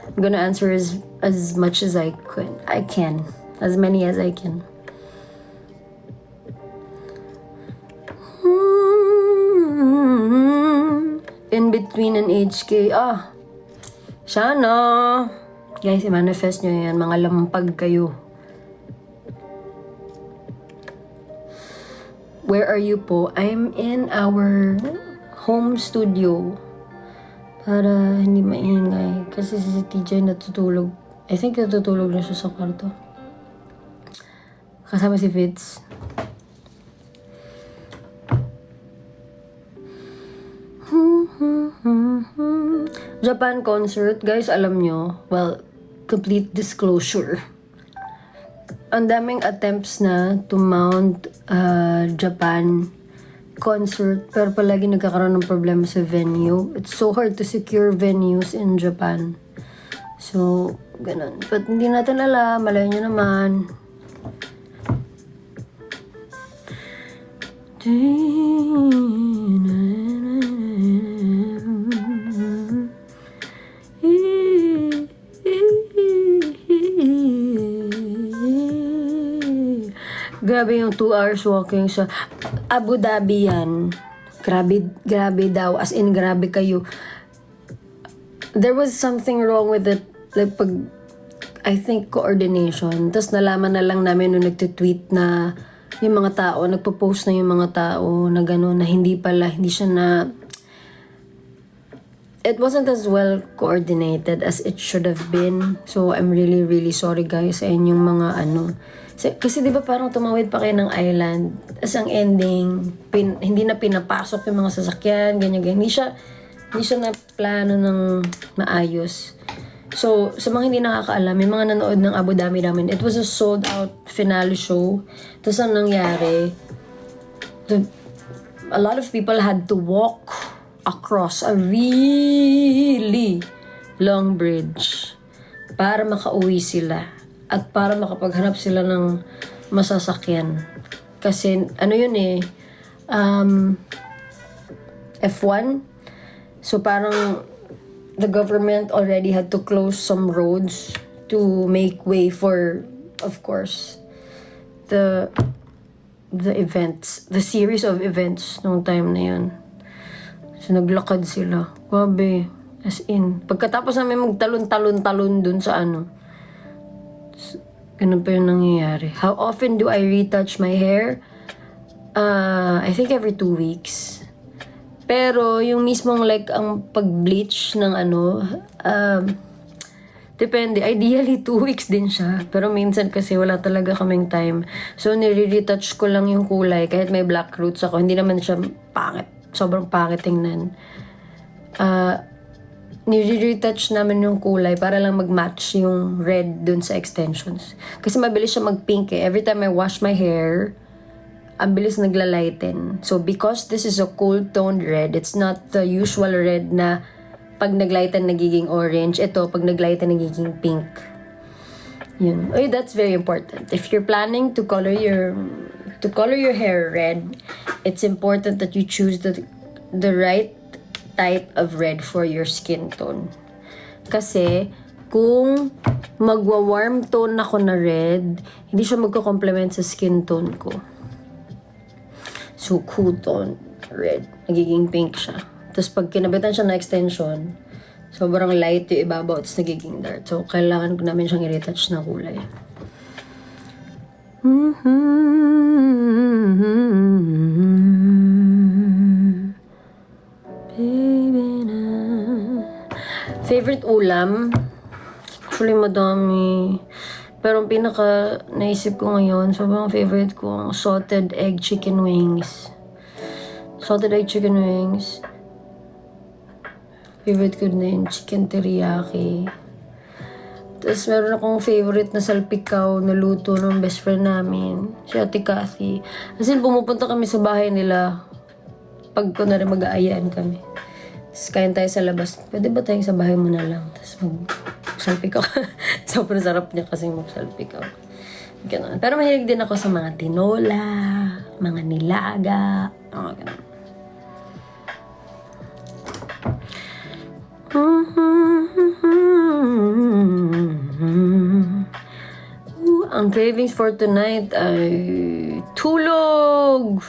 I'm gonna answer as much as I can. As many as I can. In between an HK. Sana. Guys, i-manifest nyo yan. Mga lampag kayo. Where are you po? I'm in our home studio. Para hindi maingay. Kasi si TJ natutulog. I think natutulog na siya sa kwarto. Kasama si Fitz. Japan concert. Guys, alam nyo. Well, complete disclosure. Ang daming attempts na to mount Japan concert pero palagi nagkakaroon ng problema sa venue. It's so hard to secure venues in Japan. So, ganun. But hindi natin alam. Malay nyo naman. Grabe yung 2 hours walking sa Abu Dhabi yan. Grabe daw. As in, grabe kayo. There was something wrong with it. Like, I think, coordination. Tapos nalaman na lang namin nung nagtitweet na yung mga tao, nagpo-post na yung mga tao na gano'n, na hindi siya na... It wasn't as well coordinated as it should have been. So, I'm really, really sorry guys sa inyong mga Kasi di ba parang tumawid pa kayo ng island. As ang ending, hindi na pinapasok yung mga sasakyan, ganyan. Hindi siya na plano ng maayos. So, sa mga hindi nakakaalam, may mga nanood ng Abu Dhabi namin. It was a sold out finale show. Tapos ang nangyari, a lot of people had to walk across a really long bridge para makauwi sila. At para makapaghanap sila ng masasakyan. Kasi, F1. So, parang the government already had to close some roads to make way for, of course, the events, the series of events nung time na yun. So, naglakad sila. Grabe. As in, pagkatapos namin magtalon-talon-talon dun sa ano, ganun pa yung nangyayari. How often do I retouch my hair? I think every 2 weeks. Pero yung mismong like ang pag-bleach ng ano, depende. Ideally 2 weeks din siya. Pero minsan kasi wala talaga kaming time. So nire-retouch ko lang yung kulay kahit may black roots ako. Hindi naman siya pangit. Sobrang pangit tingnan. Nire-retouch namin yung kulay para lang mag-match yung red dun sa extensions. Kasi mabilis siya mag-pink eh. Every time I wash my hair, ang bilis nagla-lighten. So, because this is a cool-toned red, it's not the usual red na pag naglighten nagiging orange. Ito, pag naglighten nagiging pink. Yun. Oy, that's very important. If you're planning to color your hair red, it's important that you choose the right type of red for your skin tone. Kasi, kung magwa-warm tone ako na red, hindi siya magko-complement sa skin tone ko. So, cool tone, red. Nagiging pink siya. Tapos, pag kinabitan siya na extension, sobrang light yung ibabaw, tapos nagiging dark. So, kailangan ko namin siyang i-retouch na kulay. Favorite ulam? Actually, madami. Pero ang pinaka naisip ko ngayon, sobrang favorite ko ang salted egg chicken wings. Salted egg chicken wings. Favorite ko na yun, chicken teriyaki. Tapos meron akong favorite na salpikaw na luto ng best friend namin, si Ate Cathy. Kasi pumupunta kami sa bahay nila pag kunwari mag-aayaan kami. Tapos kain tayo sa labas. Pwede ba tayong sa bahay mo na lang? Tapos mag-salpikaw. Sobrang sarap niya kasi mag-salpikaw. Ganun. Pero mahilig din ako sa mga tinola, mga nilaga, mga ganun. Ang cravings for tonight ay tulog!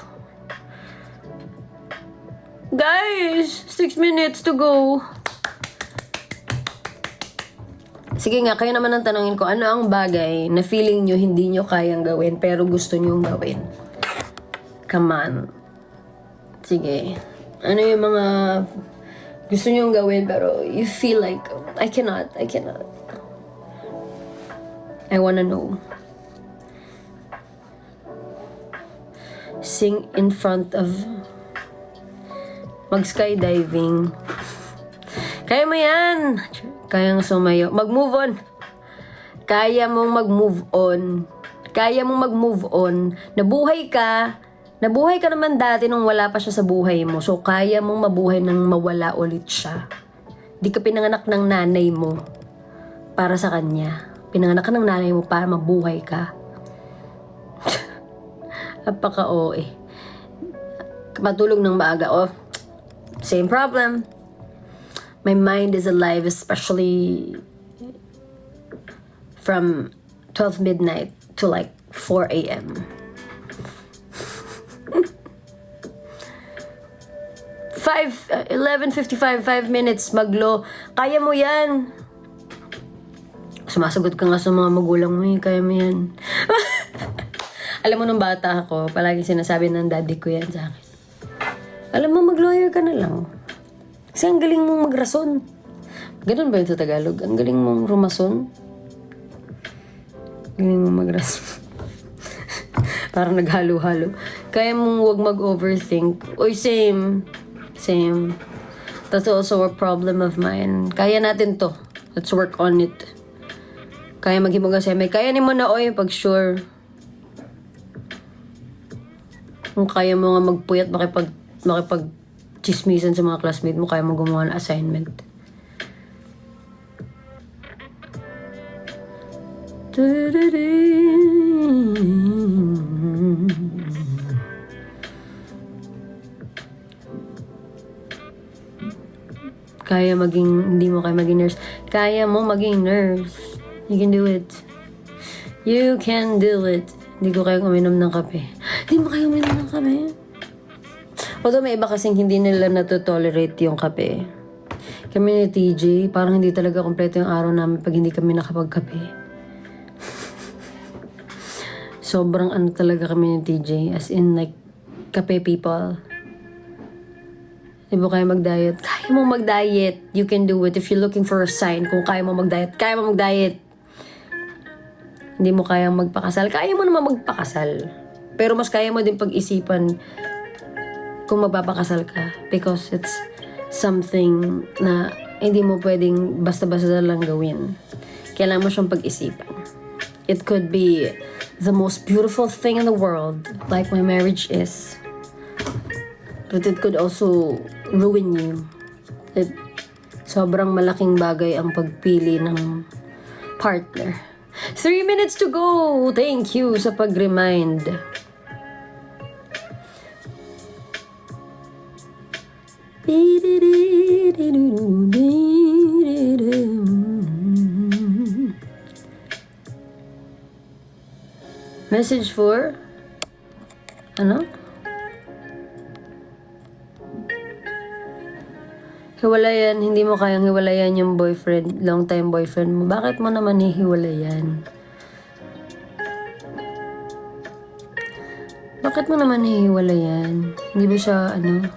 Guys, 6 minutes to go. Sige nga, kayo naman ang tanongin ko, ano ang bagay na feeling nyo hindi nyo kayang gawin pero gusto nyo gawin? Come on. Sige. Ano yung mga gusto nyo gawin pero you feel like, I cannot. I wanna know. Sing in front of... Mag-skydiving. Kaya mo yan. Kayang sumayo. Mag-move on. Kaya mong mag-move on. Kaya mong mag-move on. Nabuhay ka naman dati nung wala pa siya sa buhay mo. So, kaya mong mabuhay nang mawala ulit siya. Di ka pinanganak ng nanay mo para sa kanya. Pinanganak ka ng nanay mo para mabuhay ka. Napaka-OA. Matulog ng maaga. Oh, same problem. My mind is alive, especially from 12 midnight to like 4 a.m. 11:55, 5 minutes, maglo. Kaya mo yan. Sumasagot ka nga sa mga magulang mo, kaya mo yan. Alam mo, nung bata ako, palagi sinasabi ng daddy ko yan sa akin. Alam mo, mag-lawyer ka na lang. Kasi ang galing mong magrason. Ganun ba yun sa Tagalog? Ang galing mong rumason? Galing mong magrason. Parang naghalo-halo. Kaya mong huwag mag-overthink. Oy, same. That's also a problem of mine. Kaya natin to. Let's work on it. Kaya maghimugaseme. Kaya ni mo na, oy, pag sure. Kung kaya mo nga magpuyat, makipag-chismisan sa mga classmate mo, kaya mo gumawa ng assignment. hindi mo kaya maging nurse. Kaya mo maging nurse. You can do it. You can do it. Hindi ko kaya uminom ng kape. Hindi mo kaya uminom ng kape? Although may iba kasing hindi nila natotolerate yung kape. Kami ni TJ, parang hindi talaga kompleto yung araw namin pag hindi kami nakapagkape. Sobrang ano talaga kami ni TJ. As in like, kape people. Hindi mo kaya mag-diet. Kaya mo mag-diet. You can do it if you're looking for a sign. Kung kaya mo mag-diet, kaya mo mag-diet. Hindi mo kaya magpakasal. Kaya mo naman magpakasal. Pero mas kaya mo din pag-isipan kung magpapakasal ka. Because it's something na hindi mo pwedeng basta-basta lang gawin. Kailangan mo siyang pag-isipan. It could be the most beautiful thing in the world, like my marriage is. But it could also ruin you. Sobrang malaking bagay ang pagpili ng partner. 3 minutes to go! Thank you sa pag-remind. Message for ano? Hiwalayan, hindi mo kayang hiwalayan yung boyfriend, long time boyfriend mo. Bakit mo naman hihiwalayan? Bakit mo naman hihiwalayan? Hindi ba siya ano?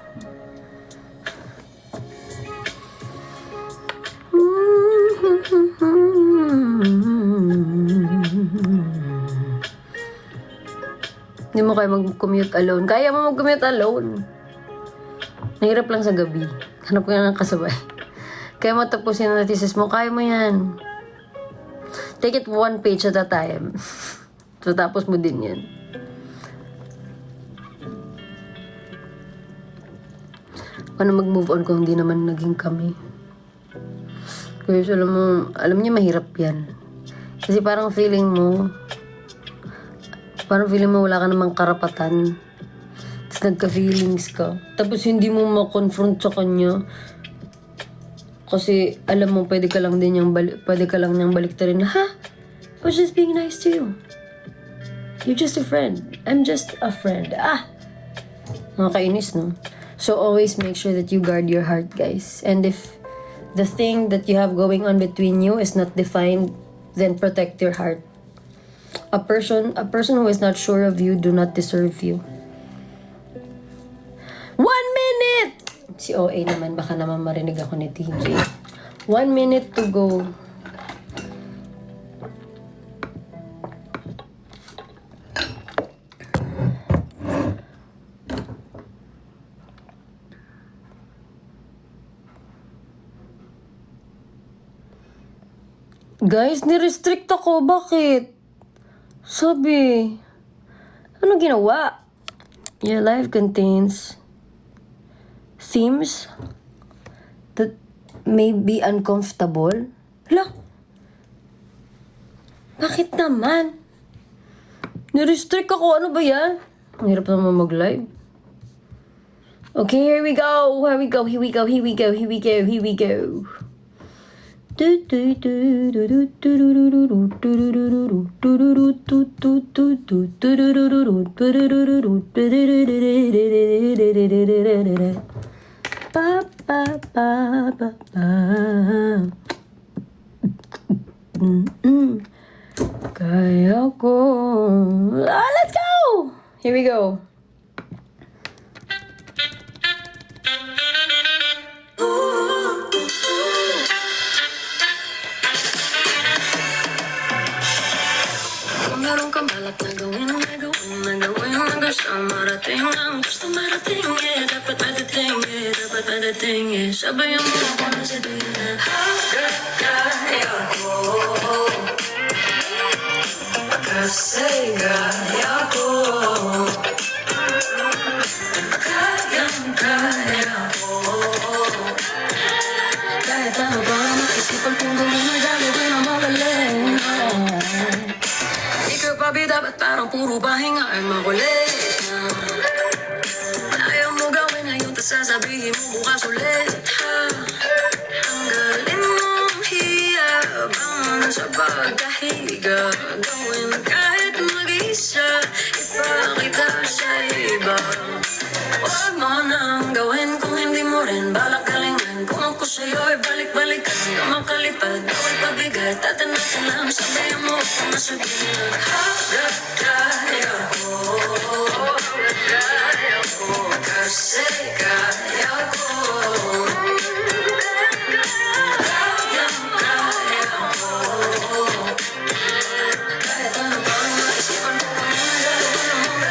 Hindi mo kaya mag-commute alone. Kaya mo mag-commute alone. Nahirap lang sa gabi. Hanap ko na ng kasabay. Kaya mo tapusin ang thesis mo. Kaya mo yan. Take it 1 page at a time. So, tapos mo din yan. Paano mag-move on kung hindi naman naging kami? Kaya alam niyo mahirap yan. Kasi parang feeling mo wala ka namang karapatan. Tapos nagka-feelings ka. Tapos hindi mo ma-confront sa kanya. Kasi alam mo, pwede ka lang niyang baliktarin na, ha? I was just being nice to you. You're just a friend. I'm just a friend. Nakakainis, no? So always make sure that you guard your heart, guys. And if the thing that you have going on between you is not defined, then protect your heart. A person who is not sure of you do not deserve you. 1 minute! Si OA naman, baka naman marinig ako ni TJ. 1 minute to go. Guys, ni-restrict ako. Bakit? Sabi, ano ginawa? Your life contains themes that may be uncomfortable. Hala? Bakit naman? Ni-restrict ako. Ano ba yan? Ang hirap naman mag-live. Okay, here we go. Here we go. Here we go. Here we go. Here we go. Here we go. Kaya ko. Let's go! Here we go. Meron kang balak na gawin gusto marating ang gusto marating, yeah. Dapat madating, yeah. Sabayan mo ako na sabihin na hanggang kaya ko. Kasi kaya ko. Kaya ko. Kahit ano ba maisipan kung gawin ang gagawin ang magaling. Pabi, dapat parang puro pahinga ay makulit na. Ayaw mo gawin ngayon, tas sasabihin mo bukas ulit, ha? Tanggalin mong hiyabang sa pagkahiga. Gawin kahit mag-isa, ipakita sa iba. Huwag mo nang gawin kung hindi mo rin balak galingan. Kung ako sa'yo'y balik-balikan ka makalipad, bawal pabigat, tatanatin lang. Sabayan mo kung masabihin na hanggat kaya ko. Kasi kaya ko. Kayang kaya ko. Kahit ano pang maisipan ko kung nagagawa mo.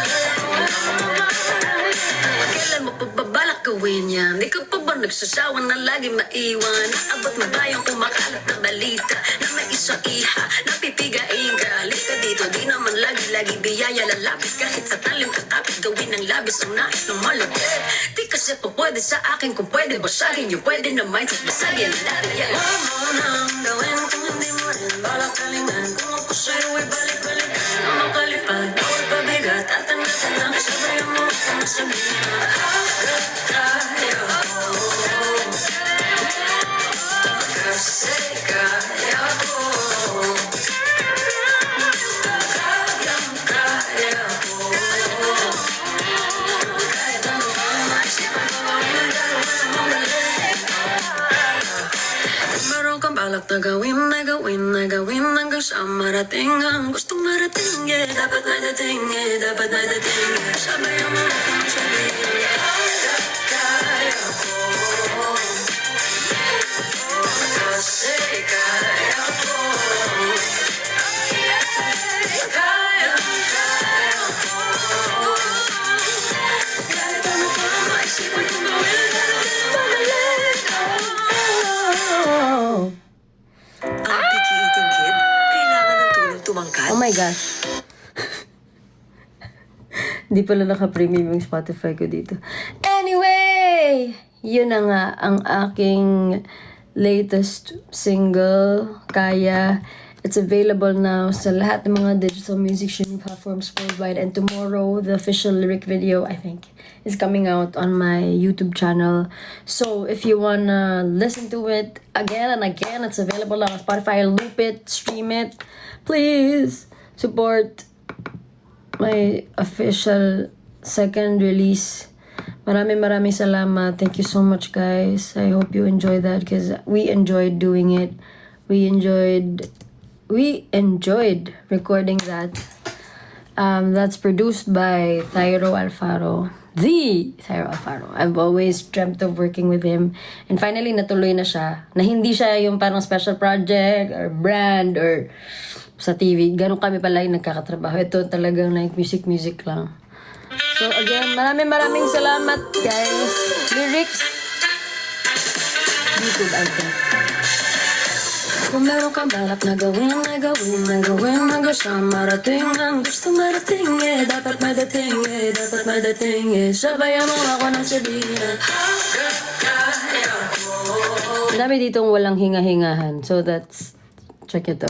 Kailan mo pa ba balak gawin yan? Di ka pa ba nagsasawa na lagi maiwan? Naabot mo ba yung kumakalat na balita na may isang iha na pipigain ka? Halika dito, di naman lagi-lagi biyaya lalapit. Kahit sa talim kakapit gawin ng labis ang nais ng malapit. Di kasi pa pwede sa akin, kung pwede basagin yung pwede na mindset basagin natin yan. Huwag mo nang gawin kung hindi mo rin balak galingan. Kung ako sa'yo'y balik-balikan na makalipad, bawal pabigat, tatanatin lang. Sabayan mo kung sabihin na hanggat kaya ko. Kasi kaya ko. Kayang kaya ko. Kahit ano pang maisipan ko gawin ang gagawin ang magaling. Kung meron kang balak na gawin hanggang sa marating ang gustong marating, yeah. Dapat na dating, yeah. Dapat na dating, yeah. Sabayan mo kung sabihin hanggat kaya ko. Kasi kaya ko. Kayang kaya ko. Kahit ano pa maisipan kong gawin ang gagawin ang magaling. Ang picky eating kid, kailangan ng tulong tumangkad. Oh my gosh. Hindi pala naka-premium yung Spotify ko dito. Anyway! Yun na nga ang aking latest single, Kaya. It's available now sa lahat ng mga digital music streaming platforms worldwide. And tomorrow, the official lyric video, I think, is coming out on my YouTube channel. So if you wanna listen to it again and again, it's available on Spotify. Loop it, stream it. Please support my official second release. Maraming salamat. Thank you so much, guys. I hope you enjoy that because we enjoyed doing it. We enjoyed recording that. That's produced by Thairo Alfaro. The Thairo Alfaro. I've always dreamt of working with him. And finally, natuloy na siya. Na hindi siya yung parang special project or brand or sa TV. Ganun kami pala yung nagkakatrabaho. Ito talagang like music lang. So again, maraming salamat, guys. Lyrics. YouTube, I think. Kung meron kang balak na gawin hanggang sa marating ang gusto marating, yeah. Dapat madating, yeah. Sabayan mo ako ng sabihin na hanggat kaya ko. Ang dami ditong walang hinga-hingahan. So that's, check ito.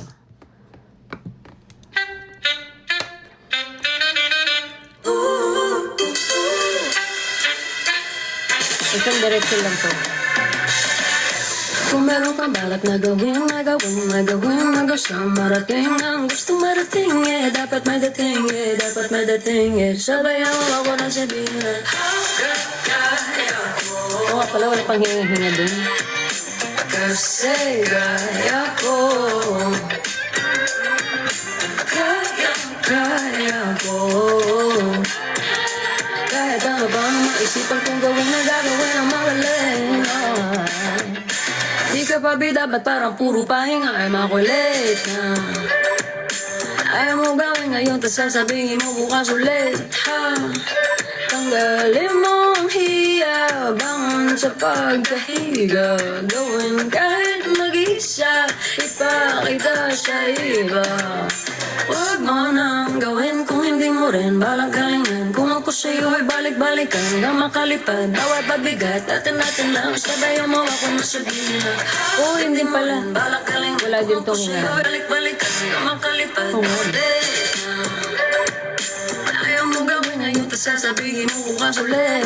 Isang direction lang to. Kung meron kang balak na gawin hanggang sa marating ang gustong marating, yeah. Dapat madating, yeah. Sabayan mo ako ng sabihin na hanggat kaya ko. Oo nga pala, wala pang hinga-hinga dun. Kasi kaya ko. Kaya ko. Kahit ano bang maisipan kong gawin na gagawin ang magaling. Di ka pa bida, ba't parang puro pahinga ay makulit na? Ayaw mo gawin ngayon, tas sasabihin mo bukas ulit, ha? Tanggalin mo ang hiyabang sa pagkahiga. Gawin kahit mag-isa, ipakita sa iba. Huwag mo nang gawin kung hindi mo rin balak galingan. Kung ako sa'yo ay balik-balikan hanggang makalipad, bawat pabigat, natin lang. Sabayan mo ako na sabihin na oh, hindi pala balak galingan. Wala din tong hinga. Kung ako sa'yo ay balik-balikan hanggang makalipad, ayaw mo gawin ngayon, tas sasabihin mo bukas ulit.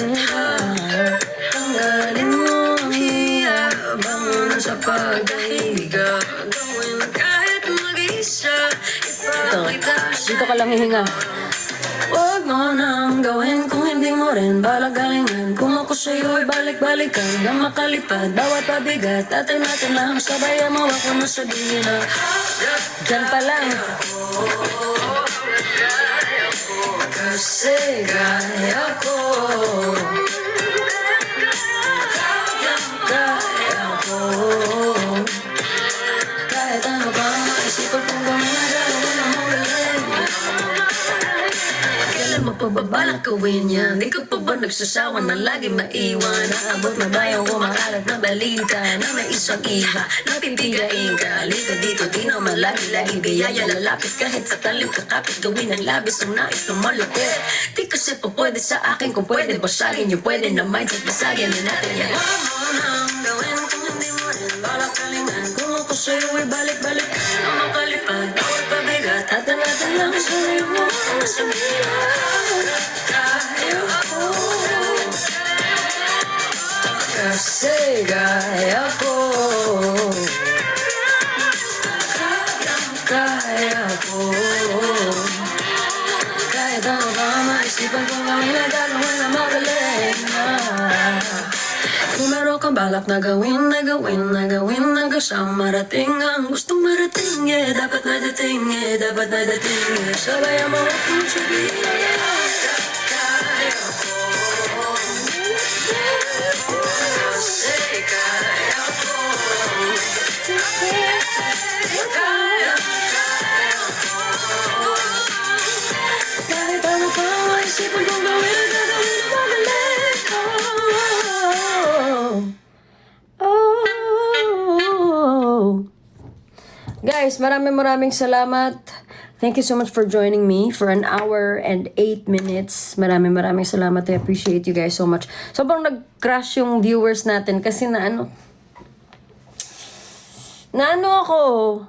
Tanggalin mo ang hiyabang sa pagkahiga. Gawin kahit mag-isa. Ipakita Dito ka lang hihinga. Huwag mo nang gawin kung hindi mo rin balak galingan. Kung ako sa'yo'y balik-balikan hanggang makalipad bawat pabigat. Atin natin lang sabayan mo ako na sabihin na Diyan pa lang. kasi kaya ko. Kaya ko. Kahit ano pa ang maisipan kong gawin na gagawin na magaling. Kailan mo pa ba balak gawin yan? Di ka pa ba nagsasawa na lagi maiwan? Naabot na ba yung kumakalat na balita na may isang iha na pipigain ka? Halika dito, di naman lagi-lagi biyaya. Lalapit kahit sa talim kakapit, gawin ang labis ang nais na malapit. Di kasi pa pwede sa akin kung pwede basagin yung pwede na mindset basagin din natin yan. Huwag mo nang gawin kung hindi mo rin balak galingan. Kung ako sa'yo'y balik-balik na makalipad bawat pabigat. Atin natin lang sa'yo mo ang sabihin. Kaya ko. Kasi kaya ko. Kaya ko. Kahit ano ba maisipan kong gawin na gagawin na magaling na. Kung meron kang balak na gawin, na gawin, na gawin hanggang sa marating ang gustong marating, yeah. Dapat na dating, yeah. Dapat na dating, yeah. Sabayan mo akong sabihin na kaya ko. Kasi kaya ko. Kaya ko. Kahit ano pa ang maisipan kong gawin na gagawin na magaling ko. Guys, maraming salamat. Thank you so much for joining me for an hour and 8 minutes. Maraming salamat. I appreciate you guys so much. Sobrang nag-crash yung viewers natin kasi na ako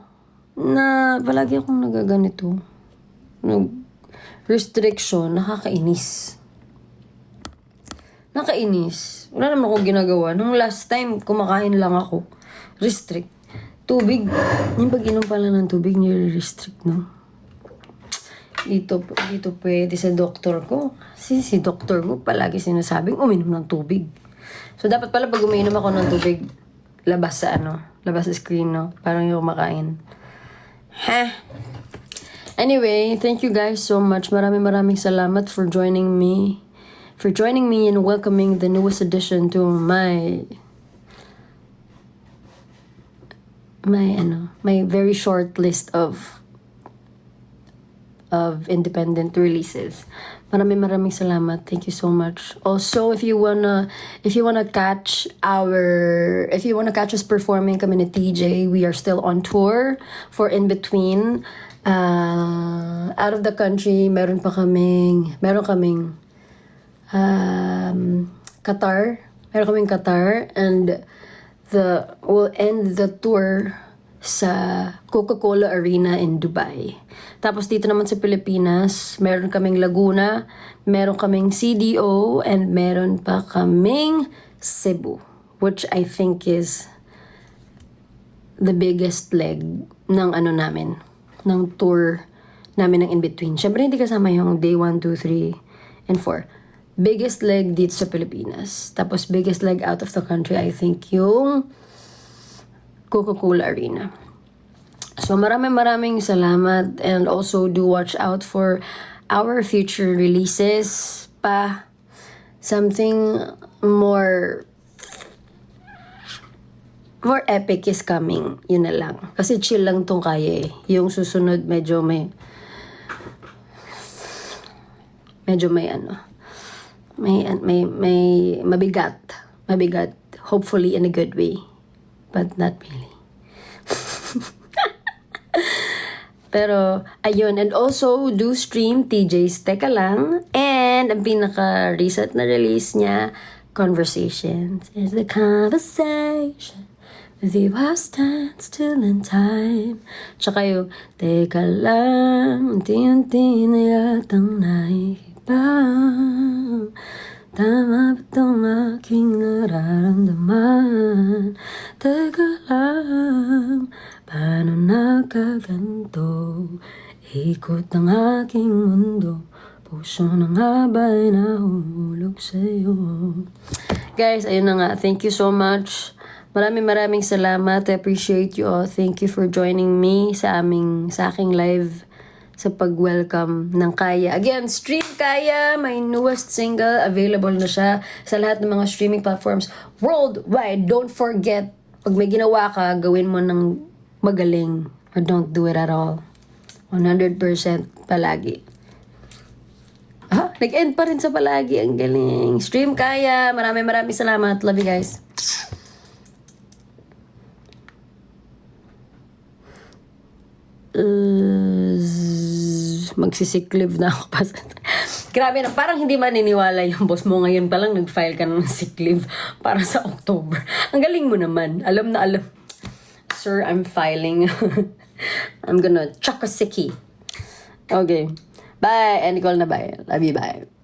na palagi akong nagaganito. Restriction, nakakainis. Wala naman akong ginagawa. Nung last time, kumakain lang ako. Restrict. Tubig. Yung pag-inom pala ng tubig, nire-restrict, no? Dito pwede sa doktor ko. Si doktor mo palagi sinasabing uminom ng tubig. So, dapat pala pag uminom ako ng tubig, labas sa screen, no? Parang yung kumakain. Anyway, thank you guys so much. Maraming salamat for joining me. And welcoming the newest addition to my very short list of independent releases. Maraming salamat. Thank you so much. Also, if you wanna catch us performing kami ni TJ, we are still on tour for In Between. Out of the country, meron kaming Qatar. Meron kaming Qatar, and we'll end the tour sa Coca-Cola Arena in Dubai. Tapos dito naman sa Pilipinas, meron kaming Laguna, meron kaming CDO, and meron pa kaming Cebu, which I think is the biggest leg ng ng tour namin ng In Between. Syempre hindi kasama yung day 1, 2, 3, and 4. Biggest leg dito sa Pilipinas. Tapos biggest leg out of the country, I think, yung Coca-Cola Arena. So maraming salamat, and also do watch out for our future releases pa. Something more epic is coming. Yun na lang. Kasi chill lang tong kaya eh. Yung susunod medyo may mabigat. Hopefully in a good way. But not really. Pero, ayun. And also, do stream TJ's Teka Lang. And, ang pinaka-recent na release niya, Conversations. Is the conversation with you I stand still in time. Tsaka yung, Teka Lang, unti-unti na yatang nakikibang. Tama ba itong aking nararamdaman? Teka lang, paano nagkaganto? Ikot ang aking mundo, puso na nga ba'y nahulog sa'yo? Guys, ayun na nga. Thank you so much. Maraming salamat. I appreciate you all. Thank you for joining me sa aking live sa pag-welcome ng Kaya. Again, Stream Kaya, my newest single. Available na siya sa lahat ng mga streaming platforms worldwide. Don't forget, pag may ginawa ka, gawin mo ng magaling or don't do it at all. 100% palagi. Nag-end pa rin sa palagi. Ang galing. Stream Kaya. Maraming salamat. Love you guys. Magsisick leave na ako. Grabe na. Parang hindi maniniwala yung boss mo. Ngayon pa lang nag-file ka ng sick leave para sa October. Ang galing mo naman. Alam na alam. Sir, I'm filing. I'm gonna chuck a sickie. Okay. Bye. End call na bye. Love you. Bye.